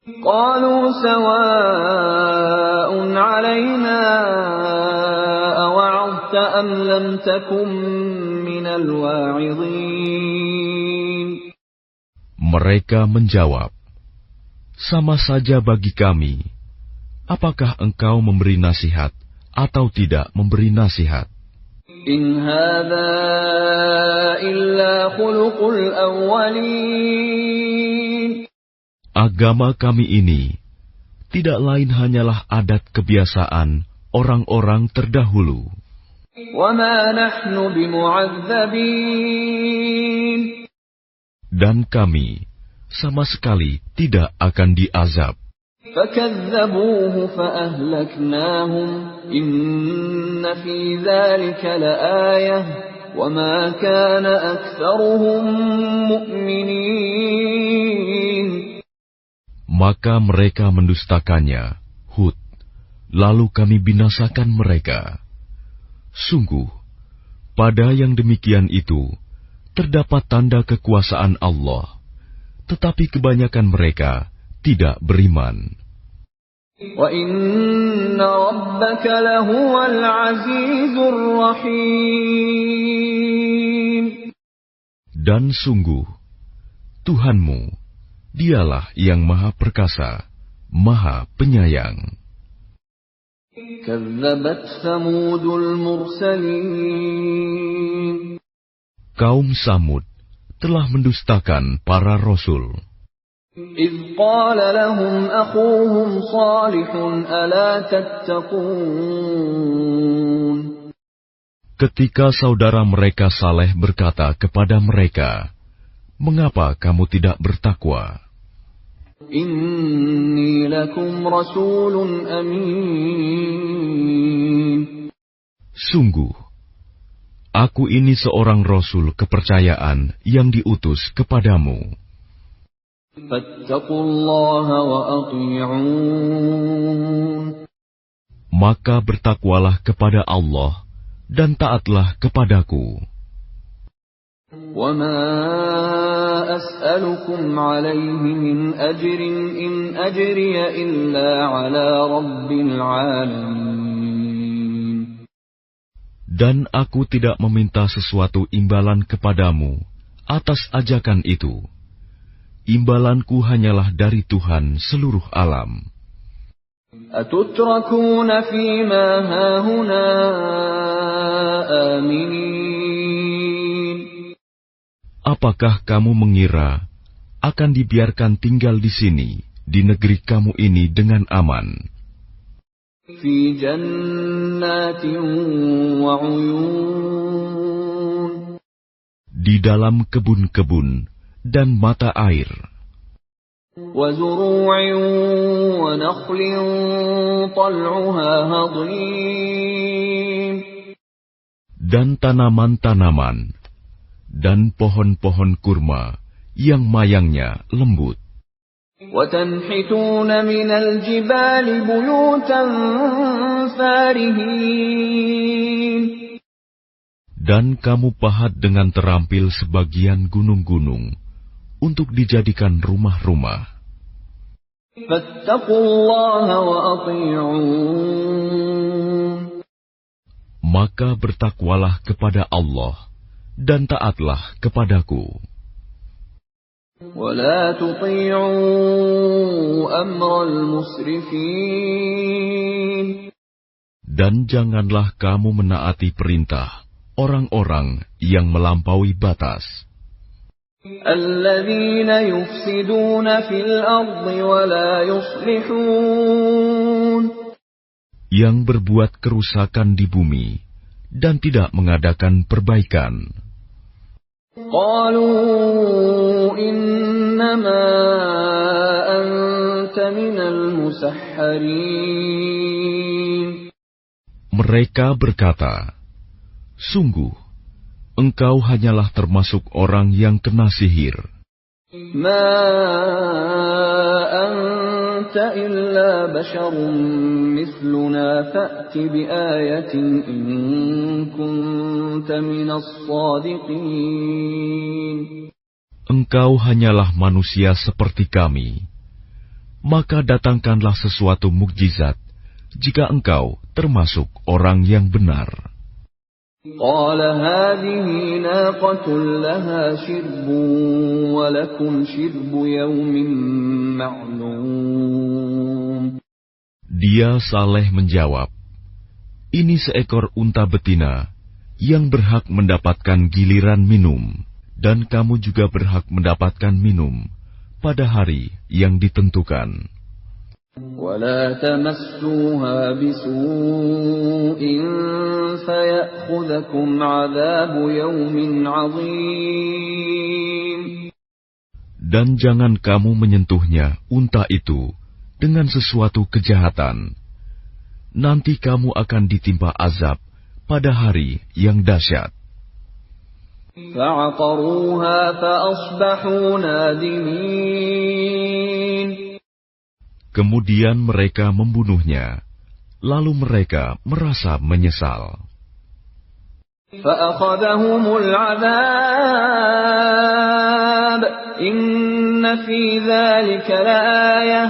Qalu sawa'un 'alaina awa'adta am lam takum minal wa'idhin. Mereka menjawab, "Sama saja bagi kami, apakah engkau memberi nasihat atau tidak memberi nasihat? In hadza illa khuluqul awwalin." Agama kami ini tidak lain hanyalah adat kebiasaan orang-orang terdahulu. Wa ma nahnu bimu'adzabin. Dan kami sama sekali tidak akan diazab. فَكَذَّبُوهُ فَأَهْلَكْنَاهُمْ إِنَّ فِي ذَلِكَ لَآيَةً وَمَا كَانَ أَكْثَرُهُم مُؤْمِنِينَ. Maka mereka mendustakannya, Hud, lalu kami binasakan mereka. Sungguh, pada yang demikian itu terdapat tanda kekuasaan Allah, tetapi kebanyakan mereka tidak beriman. وَإِنَّ رَبَّكَ لَهُوَ الْعَزِيزُ الرَّحِيمُ. Dan sungguh, Tuhanmu, Dialah yang Maha Perkasa, Maha Penyayang. كَذَّبَتْ ثَمُودُ الْمُرْسَلِينَ. Kaum Samud telah mendustakan para rasul. إِذْ قَالَ لَهُمْ أَخُوهُمْ صَالِحٌ أَلَا تَتَّقُونَ. Ketika saudara mereka Saleh berkata kepada mereka, "Mengapa kamu tidak bertakwa? إِنِّي لَكُمْ رَسُولٌ أَمِينٌ. Sungguh, aku ini seorang rasul kepercayaan yang diutus kepadamu. فَاتَّقُوا اللَّهَ وَأَطِيعُونِ. Maka bertakwalah kepada Allah dan taatlah kepadaku. وَمَا أَسْأَلُكُمْ عَلَيْهِ مِنْ أَجْرٍ إِنْ أَجْرِيَ إِلَّا عَلَى رَبِّ الْعَالَمِينَ. Dan aku tidak meminta sesuatu imbalan kepadamu atas ajakan itu. Imbalanku hanyalah dari Tuhan seluruh alam. أَتُتْرَكُونَ فِي مَا هَاهُنَا آمِنِينَ. Apakah kamu mengira akan dibiarkan tinggal di sini, di negeri kamu ini dengan aman? فِي جَنَّاتٍ وَعُيُونٍ. Di dalam kebun-kebun dan mata air, وَزُرُوعٍ وَنَخْلٍ طَلْعُهَا هَضِيمٌ. dan tanaman-tanaman, dan pohon-pohon kurma yang mayangnya lembut. وَتَنْحِتُونَ مِنَ الْجِبَالِ بُيُوتًا فَارِهِينَ. Dan kamu pahat dengan terampil sebagian gunung-gunung untuk dijadikan rumah-rumah. فَاتَّقُوا اللَّهَ وَأَطِيعُونِ. Maka bertakwalah kepada Allah dan taatlah kepadaku. وَلَا تُطِيعُوا أَمْرَ الْمُسْرِفِينَ. Dan janganlah kamu menaati perintah orang-orang yang melampaui batas, الَّذِينَ يُفْسِدُونَ فِي الْأَرْضِ وَلَا يُصْلِحُونَ. yang berbuat kerusakan di bumi dan tidak mengadakan perbaikan. قَالُوا إِنَّمَا أَنْتَ مِنَ الْمُسَحَّرِينَ. Mereka berkata, "Sungguh, engkau hanyalah termasuk orang yang kena sihir. مَا أَنْتَ إِلَّا بَشَرٌ مِثْلُنَا فَأْتِ بِآيَةٍ إِن كُنْتَ مِنَ الصَّادِقِينَ." Engkau hanyalah manusia seperti kami. Maka datangkanlah sesuatu mukjizat jika engkau termasuk orang yang benar. قَالَ هَٰذِهِ نَاقَةٌ لَهَا شِرْبٌ وَلَكُمْ شِرْبُ يَوْمٍ مَّعْلُومٍ. Dia Saleh menjawab, "Ini seekor unta betina yang berhak mendapatkan giliran minum, dan kamu juga berhak mendapatkan minum pada hari yang ditentukan. وَلَا تَمَسُّوهَا بِسُوءٍ فَيَأْخُذَكُمْ عَذَابُ يَوْمٍ عَظِيمٍ. Dan jangan kamu menyentuhnya, unta itu, dengan sesuatu kejahatan. Nanti kamu akan ditimpa azab pada hari yang dahsyat. فَعَقَرُوهَا فَأَصْبَحُوا نَادِمِينَ. Kemudian mereka membunuhnya, lalu mereka merasa menyesal. فَأَخَذَهُمُ الْعَذَابُ إِنَّ فِي ذَلِكَ لَآيَةً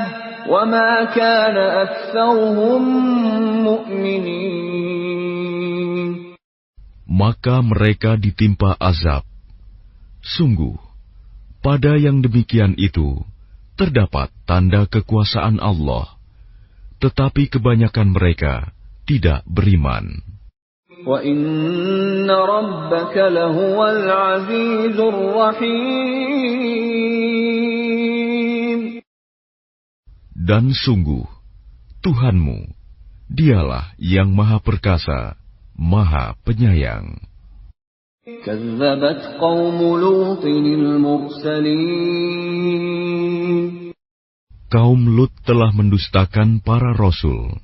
وَمَا كَانَ أَكْثَرُهُم مُؤْمِنِينَ. Maka mereka ditimpa azab. Sungguh, pada yang demikian itu terdapat tanda kekuasaan Allah, tetapi kebanyakan mereka tidak beriman. وَإِنَّ رَبَّكَ لَهُوَ الْعَزِيزُ الرَّحِيمُ. Dan sungguh, Tuhanmu, dialah yang Maha Perkasa, Maha Penyayang. كَذَّبَتْ قَوْمُ لُوطٍ الْمُرْسَلِينَ. Kaum Lut telah mendustakan para rasul.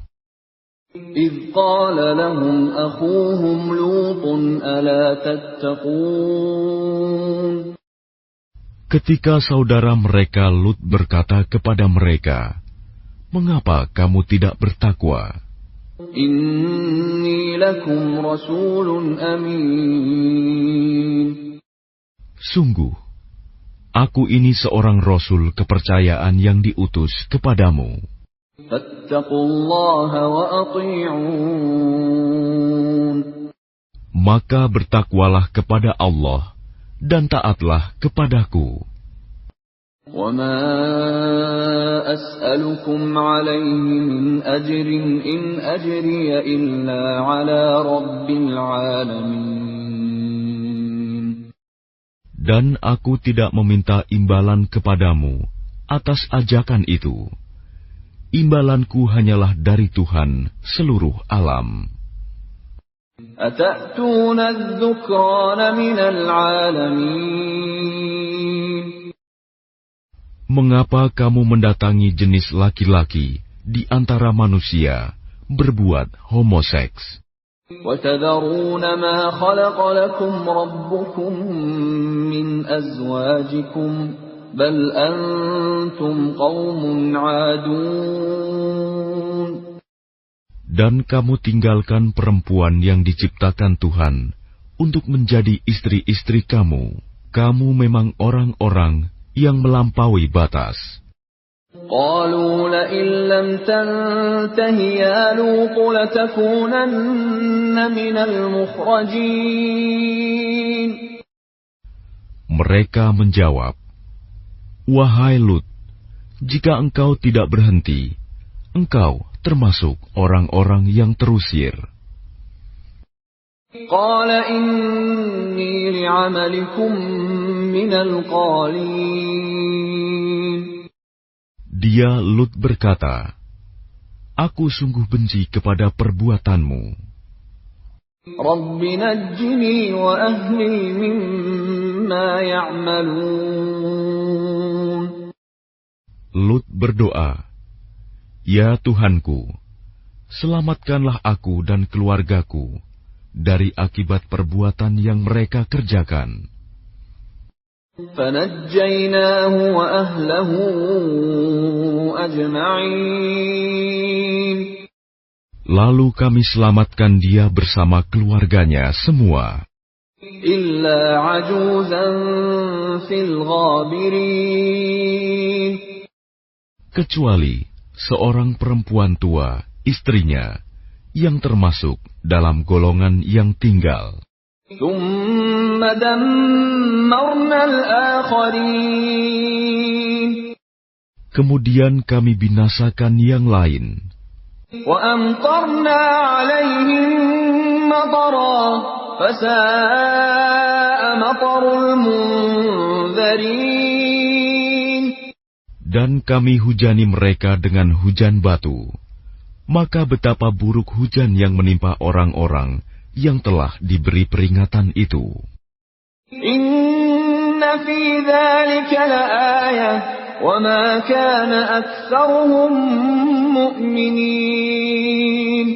إِذْ قَالَ لَهُمْ أَخُوهُمْ لُوطٌ أَلَا تَتَّقُونَ. Ketika saudara mereka Lut berkata kepada mereka, "Mengapa kamu tidak bertakwa? إِنِّي لَكُمْ رَسُولٌ أَمِينٌ. Sungguh, aku ini seorang rasul kepercayaan yang diutus kepadamu. فَاتَّقُوا اللَّهَ وَأَطِيعُونِ. Maka bertakwalah kepada Allah dan taatlah kepadaku. وَمَا أَسْأَلُكُمْ عَلَيْهِ مِنْ أَجْرٍ إِنْ أَجْرِيَ إِلَّا عَلَى رَبِّ الْعَالَمِينَ. Dan aku tidak meminta imbalan kepadamu atas ajakan itu. Imbalanku hanyalah dari Tuhan seluruh alam. أَتَأْتُونَ الذُّكْرَانَ مِنَ الْعَالَمِينَ. Mengapa kamu mendatangi jenis laki-laki di antara manusia berbuat homoseks? وَتَذَرُونَ مَا خَلَقَ لَكُمْ رَبُّكُم مِّنْ أَزْوَاجِكُمْ بَلْ أَنْتُمْ قَوْمٌ عَادُونَ. Dan kamu tinggalkan perempuan yang diciptakan Tuhan untuk menjadi istri-istri kamu. Kamu memang orang-orang yang melampaui batas. قَالُوا لَئِن لَّمْ تَنْتَهِ يَا لُوطُ لَتَكُونَنَّ مِنَ الْمُخْرَجِينَ. Mereka menjawab, "Wahai Lut, jika engkau tidak berhenti, engkau termasuk orang-orang yang terusir." قَالَ إِنِّي لِعَمَلِكُم مِّنَ الْقَالِينَ. Dia Lut berkata, "Aku sungguh benci kepada perbuatanmu. رَبِّ نَجِّنِي وَأَهْلِي مِمَّا يَعْمَلُونَ. Lut berdoa, "Ya Tuhanku, selamatkanlah aku dan keluargaku dari akibat perbuatan yang mereka kerjakan." فَنَجَّيْنَاهُ وَأَهْلَهُ أَجْمَعِينَ. Lalu kami selamatkan dia bersama keluarganya semua, إِلَّا عَجُوزًا فِي الْغَابِرِينَ. kecuali seorang perempuan tua, istrinya, yang termasuk dalam golongan yang tinggal. ثُمَّ دَمَّرْنَا الْآخَرِينَ. Kemudian kami binasakan yang lain. وَأَمْطَرْنَا عَلَيْهِم مَّطَرًا فَسَاءَ مَطَرُ الْمُنذَرِينَ. Dan kami hujani mereka dengan hujan batu. Maka betapa buruk hujan yang menimpa orang-orang yang telah diberi peringatan itu. إِنَّ في ذلك لآية وما كان أكثرهم مؤمنين.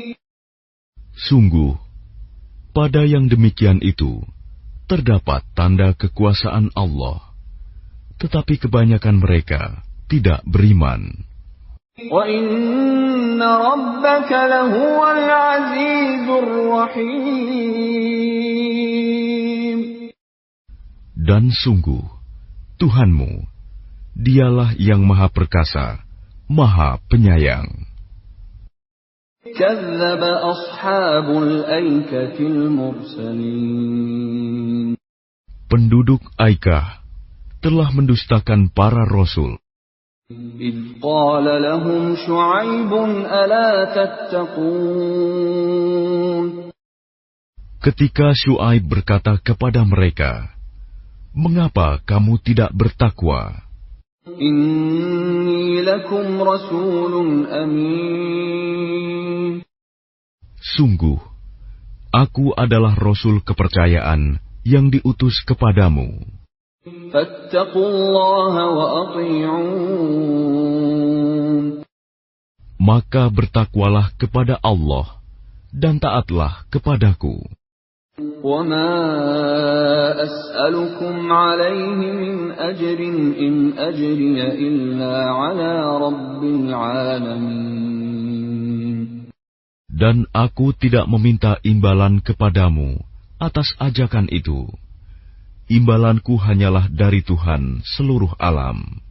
Sungguh, pada yang demikian itu terdapat tanda kekuasaan Allah, tetapi kebanyakan mereka tidak beriman. وَإِنَّ رَبَّكَ لَهُوَ الْعَزِيزُ الرَّحِيمُ. Dan sungguh, Tuhanmu, Dialah yang Maha Perkasa, Maha Penyayang. كَذَّبَ أَصْحَابُ الْأَيْكَةِ الْمُرْسَلِينَ. Penduduk Aikah telah mendustakan para rasul. إِذْ قَالَ لَهُمْ شُعَيْبٌ أَلَا تَتَّقُونَ. Ketika Syuaib berkata kepada mereka, "Mengapa kamu tidak bertakwa? إِنِّي لَكُمْ رَسُولٌ أَمِينٌ. Sungguh, aku adalah rasul kepercayaan yang diutus kepadamu. فَاتَّقُوا اللَّهَ وَأَطِيعُونِ. Maka bertakwalah kepada Allah dan taatlah kepadaku. وَمَا أَسْأَلُكُمْ عَلَيْهِ مِنْ أَجْرٍ إِنْ أَجْرِيَ إِلَّا عَلَى رَبِّ الْعَالَمِينَ. Dan aku tidak meminta imbalan kepadamu atas ajakan itu. Imbalanku hanyalah dari Tuhan seluruh alam.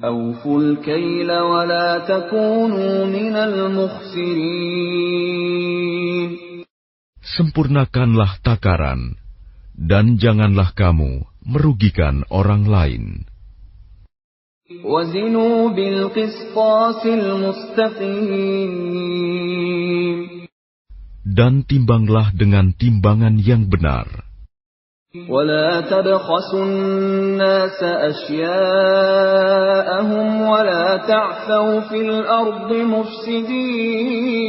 أَوْفُوا الْكَيْلَ وَلَا تَكُونُوا مِنَ الْمُخْسِرِينَ. Sempurnakanlah takaran, dan janganlah kamu merugikan orang lain. وَزِنُوا بِالْقِسْطَاسِ الْمُسْتَقِيمِ. Dan timbanglah dengan timbangan yang benar. وَلَا تَبْخَسُوا النَّاسَ أَشْيَاءَهُمْ وَلَا تَعْثَوْا فِي الْأَرْضِ مُفْسِدِينَ.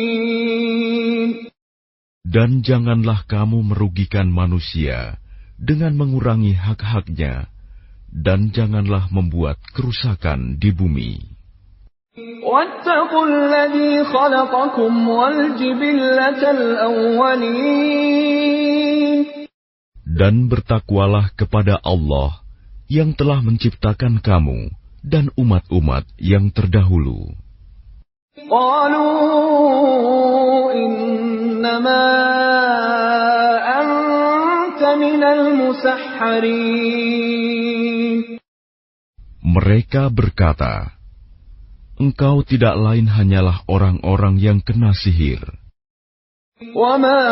Dan janganlah kamu merugikan manusia dengan mengurangi hak-haknya, dan janganlah membuat kerusakan di bumi. وَاتَّقُوا الَّذِي خَلَقَكُمْ وَالْجِبِلَّةَ الْأَوَّلِينَ. Dan bertakwalah kepada Allah yang telah menciptakan kamu dan umat-umat yang terdahulu. قَالُوا إِنَّمَا أَنْتَ مِنَ الْمُسَحَّرِينَ. Mereka berkata, "Engkau tidak lain hanyalah orang-orang yang kena sihir. وَمَا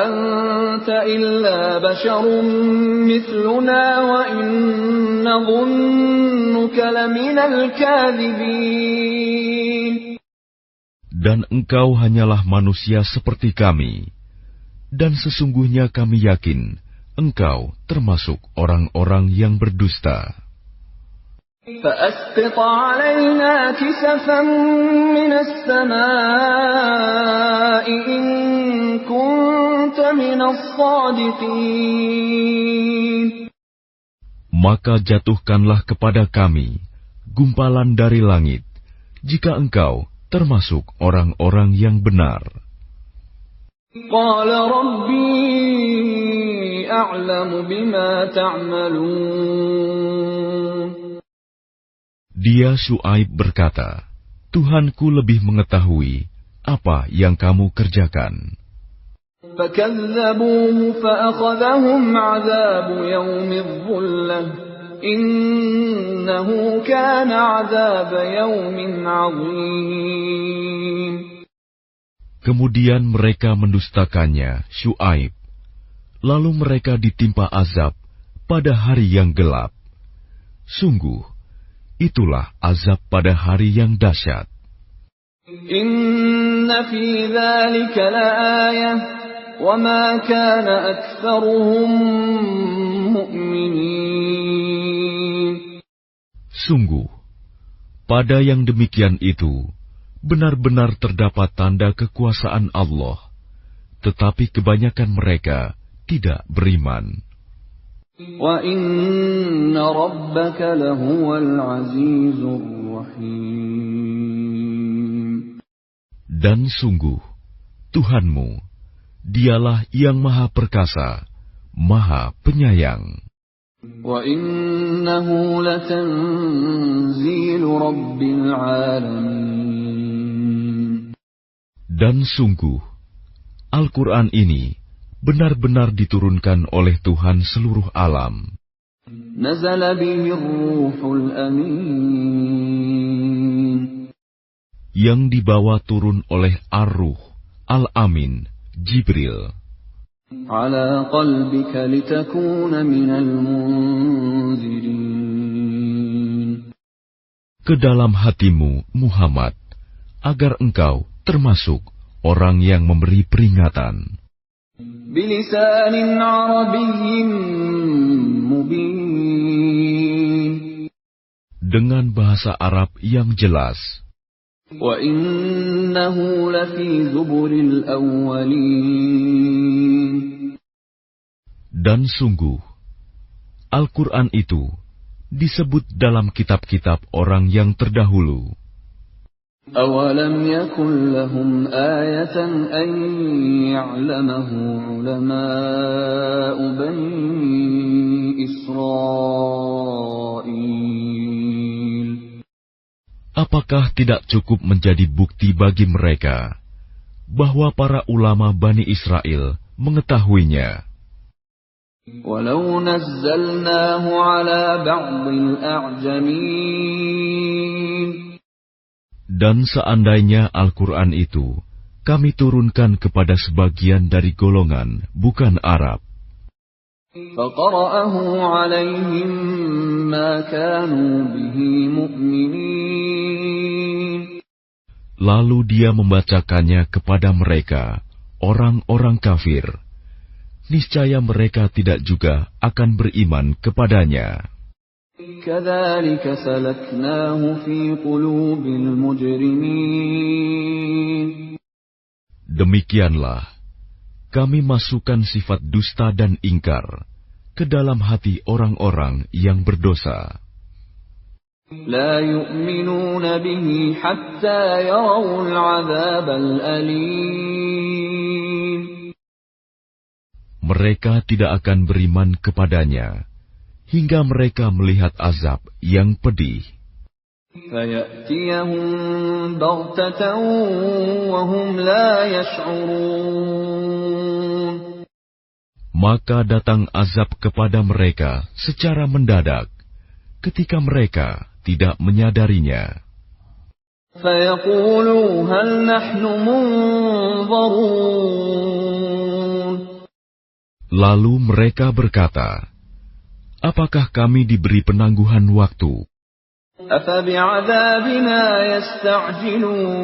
أَنْتَ إِلَّا بَشَرٌ مِثْلُنَا وَإِنْ نَظُنُّكَ لَمِنَ الْكَاذِبِينَ." Dan engkau hanyalah manusia seperti kami, dan sesungguhnya kami yakin engkau termasuk orang-orang yang berdusta. فَأَسْقِطْ عَلَيْنَا كِسَفًا مِنَ السَّمَاءِ إِن كُنتَ مِنَ الصَّادِقِينَ. Maka jatuhkanlah kepada kami gumpalan dari langit, jika engkau termasuk orang-orang yang benar. قَالَ رَبِّي أَعْلَمُ بِمَا تَعْمَلُونَ. Dia Syuaib berkata, Tuhanku lebih mengetahui apa yang kamu kerjakan. فَكَذَّبُوهُ فَأَخَذَهُمْ عَذَابُ يَوْمِ الظُّلَّةِ إِنَّهُ كَانَ عَذَابَ يَوْمٍ عَظِيمٍ. Kemudian mereka mendustakannya, Syuaib. Lalu mereka ditimpa azab pada hari yang gelap. Sungguh, itulah azab pada hari yang dahsyat. Inna fi dzalika laayah wa ma kana aktsaruhum mu'minin. Sungguh, pada yang demikian itu benar-benar terdapat tanda kekuasaan Allah, tetapi kebanyakan mereka tidak beriman. وَإِنَّ رَبَّكَ لَهُوَ الْعَزِيزُ الرَّحِيمُ. Dan sungguh, Tuhanmu, Dialah yang Maha Perkasa, Maha Penyayang. وَإِنَّهُ لَتَنزِيلُ رَبِّ الْعَالَمِينَ. Dan sungguh, Al-Quran ini benar-benar diturunkan oleh Tuhan seluruh alam. نَزَلَ بِهِ الرُّوحُ الْأَمِينُ. Yang dibawa turun oleh Ar-Ruh Al-Amin, Jibril. عَلَى قَلْبِكَ لِتَكُونَ مِنَ الْمُنذِرِينَ. Ke dalam hatimu, Muhammad, agar engkau termasuk orang yang memberi peringatan. بِلِسَانٍ عَرَبِيٍّ مُبِينٍ. Dengan bahasa Arab yang jelas. وَإِنَّهُ لَفِي زُبُرِ الْأَوَّلِينَ. Dan sungguh, Al-Quran itu disebut dalam kitab-kitab orang yang terdahulu. أَوَلَمْ يَكُنْ لَهُمْ آيَةً أَنْ يَعْلَمَهُ عُلَمَاءُ بَنِي إِسْرَائِيلَ. Apakah tidak cukup menjadi bukti bagi mereka bahwa para ulama Bani Israel mengetahuinya? وَلَوْ نَزَّلْنَاهُ عَلَى بَعْضِ الْأَعْجَمِينَ. Dan seandainya Al-Quran itu kami turunkan kepada sebagian dari golongan bukan Arab, فَقَرَأَهُ عَلَيْهِمْ مَا كَانُوا بِهِ مُؤْمِنِينَ. lalu dia membacakannya kepada mereka, orang-orang kafir, niscaya mereka tidak juga akan beriman kepadanya. كَذَلِكَ سَلَكْنَاهُ فِي قُلُوبِ الْمُجْرِمِينَ. Demikianlah kami masukkan sifat dusta dan ingkar ke dalam hati orang-orang yang berdosa. لَا يُؤْمِنُونَ بِهِ حَتَّى يَرَوُا الْعَذَابَ الْأَلِيمَ. Mereka tidak akan beriman kepadanya hingga mereka melihat azab yang pedih. فَيَأْتِيَهُم بَغْتَةً وَهُمْ لَا يَشْعُرُونَ. Maka datang azab kepada mereka secara mendadak, ketika mereka tidak menyadarinya. فَيَقُولُوا هَلْ نَحْنُ مُنظَرُونَ. Lalu mereka berkata, apakah kami diberi penangguhan waktu? أَفَبِعَذَابِنَا يَسْتَعْجِلُونَ.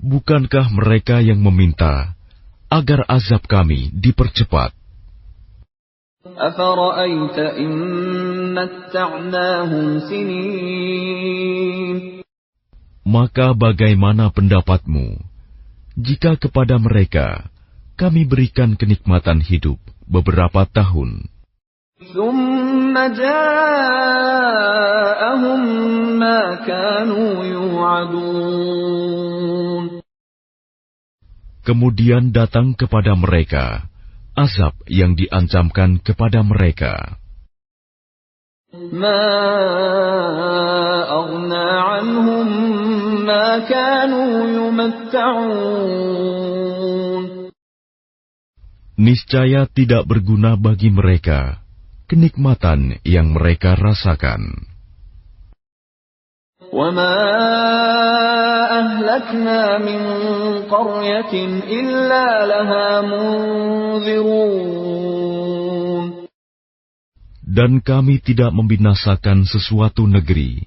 Bukankah mereka yang meminta agar azab kami dipercepat? أَفَرَأَيْتَ إِن مَّتَّعْنَاهُمْ سِنِينَ. Maka bagaimana pendapatmu jika kepada mereka kami berikan kenikmatan hidup beberapa tahun? ثُمَّ جَاءَهُم مَّا كَانُوا يُوعَدُونَ. Kemudian datang kepada mereka azab yang diancamkan kepada mereka. مَا أَغْنَىٰ عَنْهُم مَّا كَانُوا يُمَتَّعُونَ. Niscaya tidak berguna bagi mereka kenikmatan yang mereka rasakan. وَمَا أَهْلَكْنَا مِنْ قَرْيَةٍ إِلَّا لَهَا مُنذِرُونَ. Dan kami tidak membinasakan sesuatu negeri,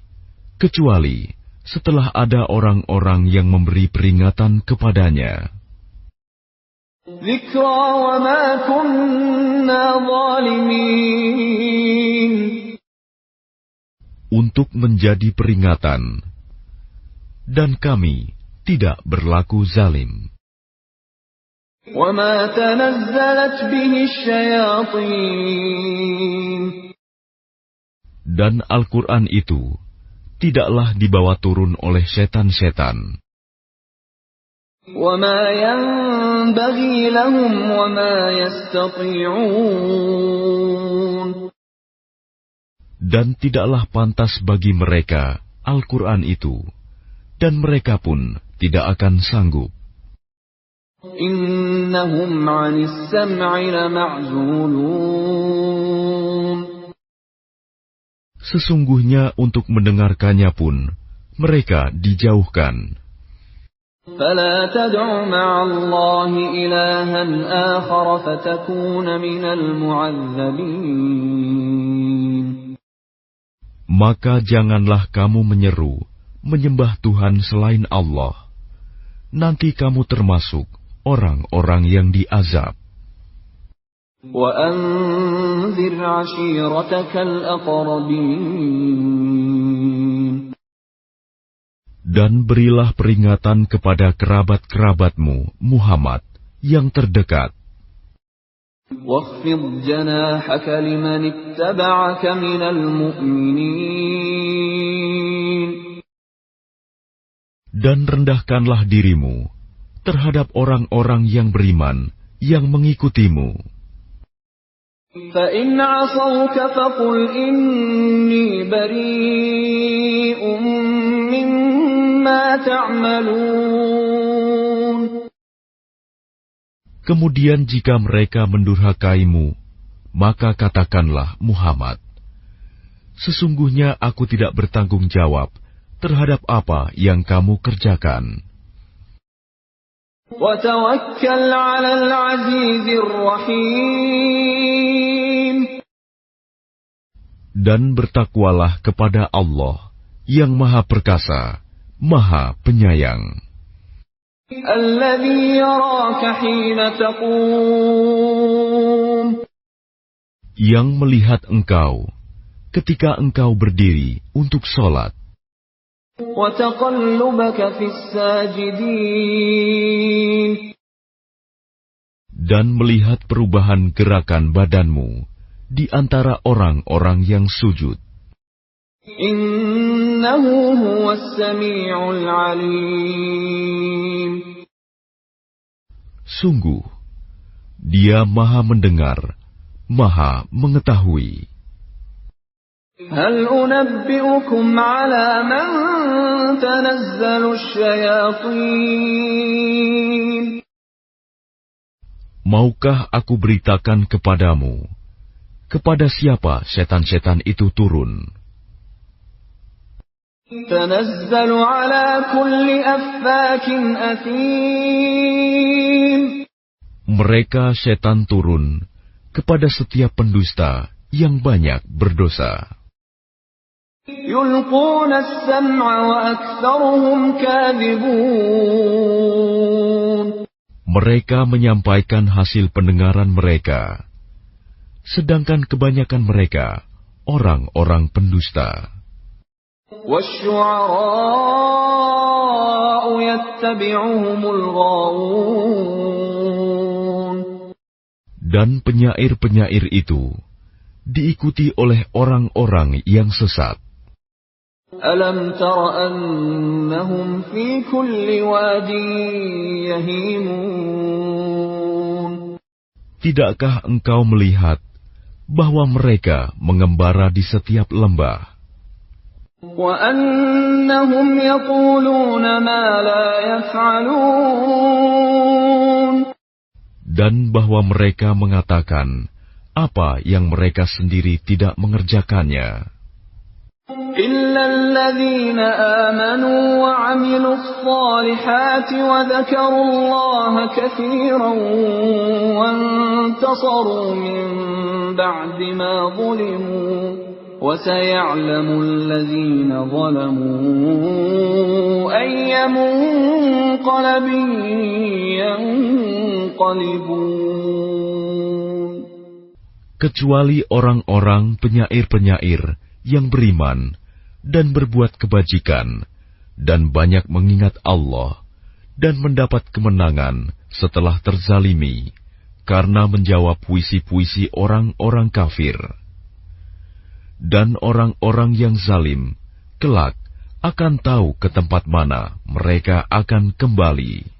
kecuali setelah ada orang-orang yang memberi peringatan kepadanya. ذِكْرَى وَمَا كُنَّا ظَالِمِينَ. Untuk menjadi peringatan, dan kami tidak berlaku zalim. وَمَا تَنَزَّلَتْ بِهِ الشَّيَاطِينُ Dan Al-Quran itu tidaklah dibawa turun oleh setan-setan. وَمَا يَنبَغِي لَهُمْ وَمَا يَسْتَطِيعُونَ Dan tidaklah pantas bagi mereka Al-Quran itu, dan mereka pun tidak akan sanggup. إِنَّهُمْ عَنِ السَّمْعِ لَمَعْزُولُونَ Sesungguhnya untuk mendengarkannya pun mereka dijauhkan. فَلَا تَدْعُ مَعَ اللَّهِ إِلَٰهًا آخَرَ فَتَكُونَ مِنَ الْمُعَذَّبِينَ Maka janganlah kamu menyeru, menyembah Tuhan selain Allah. Nanti kamu termasuk orang-orang yang diazab. وَأَنذِرْ عَشِيرَتَكَ الْأَقْرَبِينَ Dan berilah peringatan kepada kerabat-kerabatmu, Muhammad, yang terdekat. وَاخْفِضْ جَنَاحَكَ لِمَنِ اتَّبَعَكَ مِنَ الْمُؤْمِنِينَ Dan rendahkanlah dirimu terhadap orang-orang yang beriman, yang mengikutimu. فَإِنْ عَصَوْكَ فَقُلْ إِنِّي بَرِيءٌ مِّمَّا تَعْمَلُونَ Kemudian jika mereka mendurhakaimu, maka katakanlah, Muhammad, sesungguhnya aku tidak bertanggung jawab terhadap apa yang kamu kerjakan. وَتَوَكَّلْ عَلَى الْعَزِيزِ الرَّحِيمِ Dan bertakwalah kepada Allah yang Maha Perkasa, Maha Penyayang, الَّذِي يَرَاكَ حِينَ تَقُومُ yang melihat engkau ketika engkau berdiri untuk sholat, وَتَقَلُّبَكَ فِي السَّاجِدِينَ dan melihat perubahan gerakan badanmu di antara orang-orang yang sujud. إِنَّهُ هُوَ السَّمِيعُ الْعَلِيمُ Sungguh, Dia Maha mendengar, Maha mengetahui. هَلْ أُنَبِّئُكُمْ عَلَى مَنْ تَنَزَّلُ الشَّيَاطِينُ Maukah aku beritakan kepadamu, kepada siapa setan-setan itu turun? تَنَزَّلُ عَلَى كُلِّ أَفَّاكٍ أَثِيمٍ Mereka setan turun kepada setiap pendusta yang banyak berdosa. يُلْقُونَ السَّمْعَ وَأَكْثَرُهُمْ كَاذِبُونَ Mereka menyampaikan hasil pendengaran mereka, sedangkan kebanyakan mereka orang-orang pendusta. وَالشُّعَرَاءُ يَتَّبِعُهُمُ الْغَاوُونَ Dan penyair-penyair itu diikuti oleh orang-orang yang sesat. أَلَمْ تَرَ أَنَّهُمْ فِي كُلِّ وَادٍ يَهِيمُونَ Tidakkah engkau melihat bahwa mereka mengembara di setiap lembah, وَأَنَّهُمْ يَقُولُونَ مَا لَا يَفْعَلُونَ dan bahwa mereka mengatakan apa yang mereka sendiri tidak mengerjakannya? إِلَّا الَّذِينَ آمَنُوا وَعَمِلُوا الصَّالِحَاتِ وَذَكَرُوا اللَّهَ كَثِيرًا وَانتَصَرُوا مِن بَعْدِ مَا ظُلِمُوا وَسَيَعْلَمُ الَّذِينَ ظَلَمُوا أَيَّ مُنقَلَبٍ يَنقَلِبُونَ Kecuali orang-orang penyair-penyair yang beriman dan berbuat kebajikan dan banyak mengingat Allah dan mendapat kemenangan setelah terzalimi karena menjawab puisi-puisi orang-orang kafir. Dan orang-orang yang zalim kelak akan tahu ke tempat mana mereka akan kembali.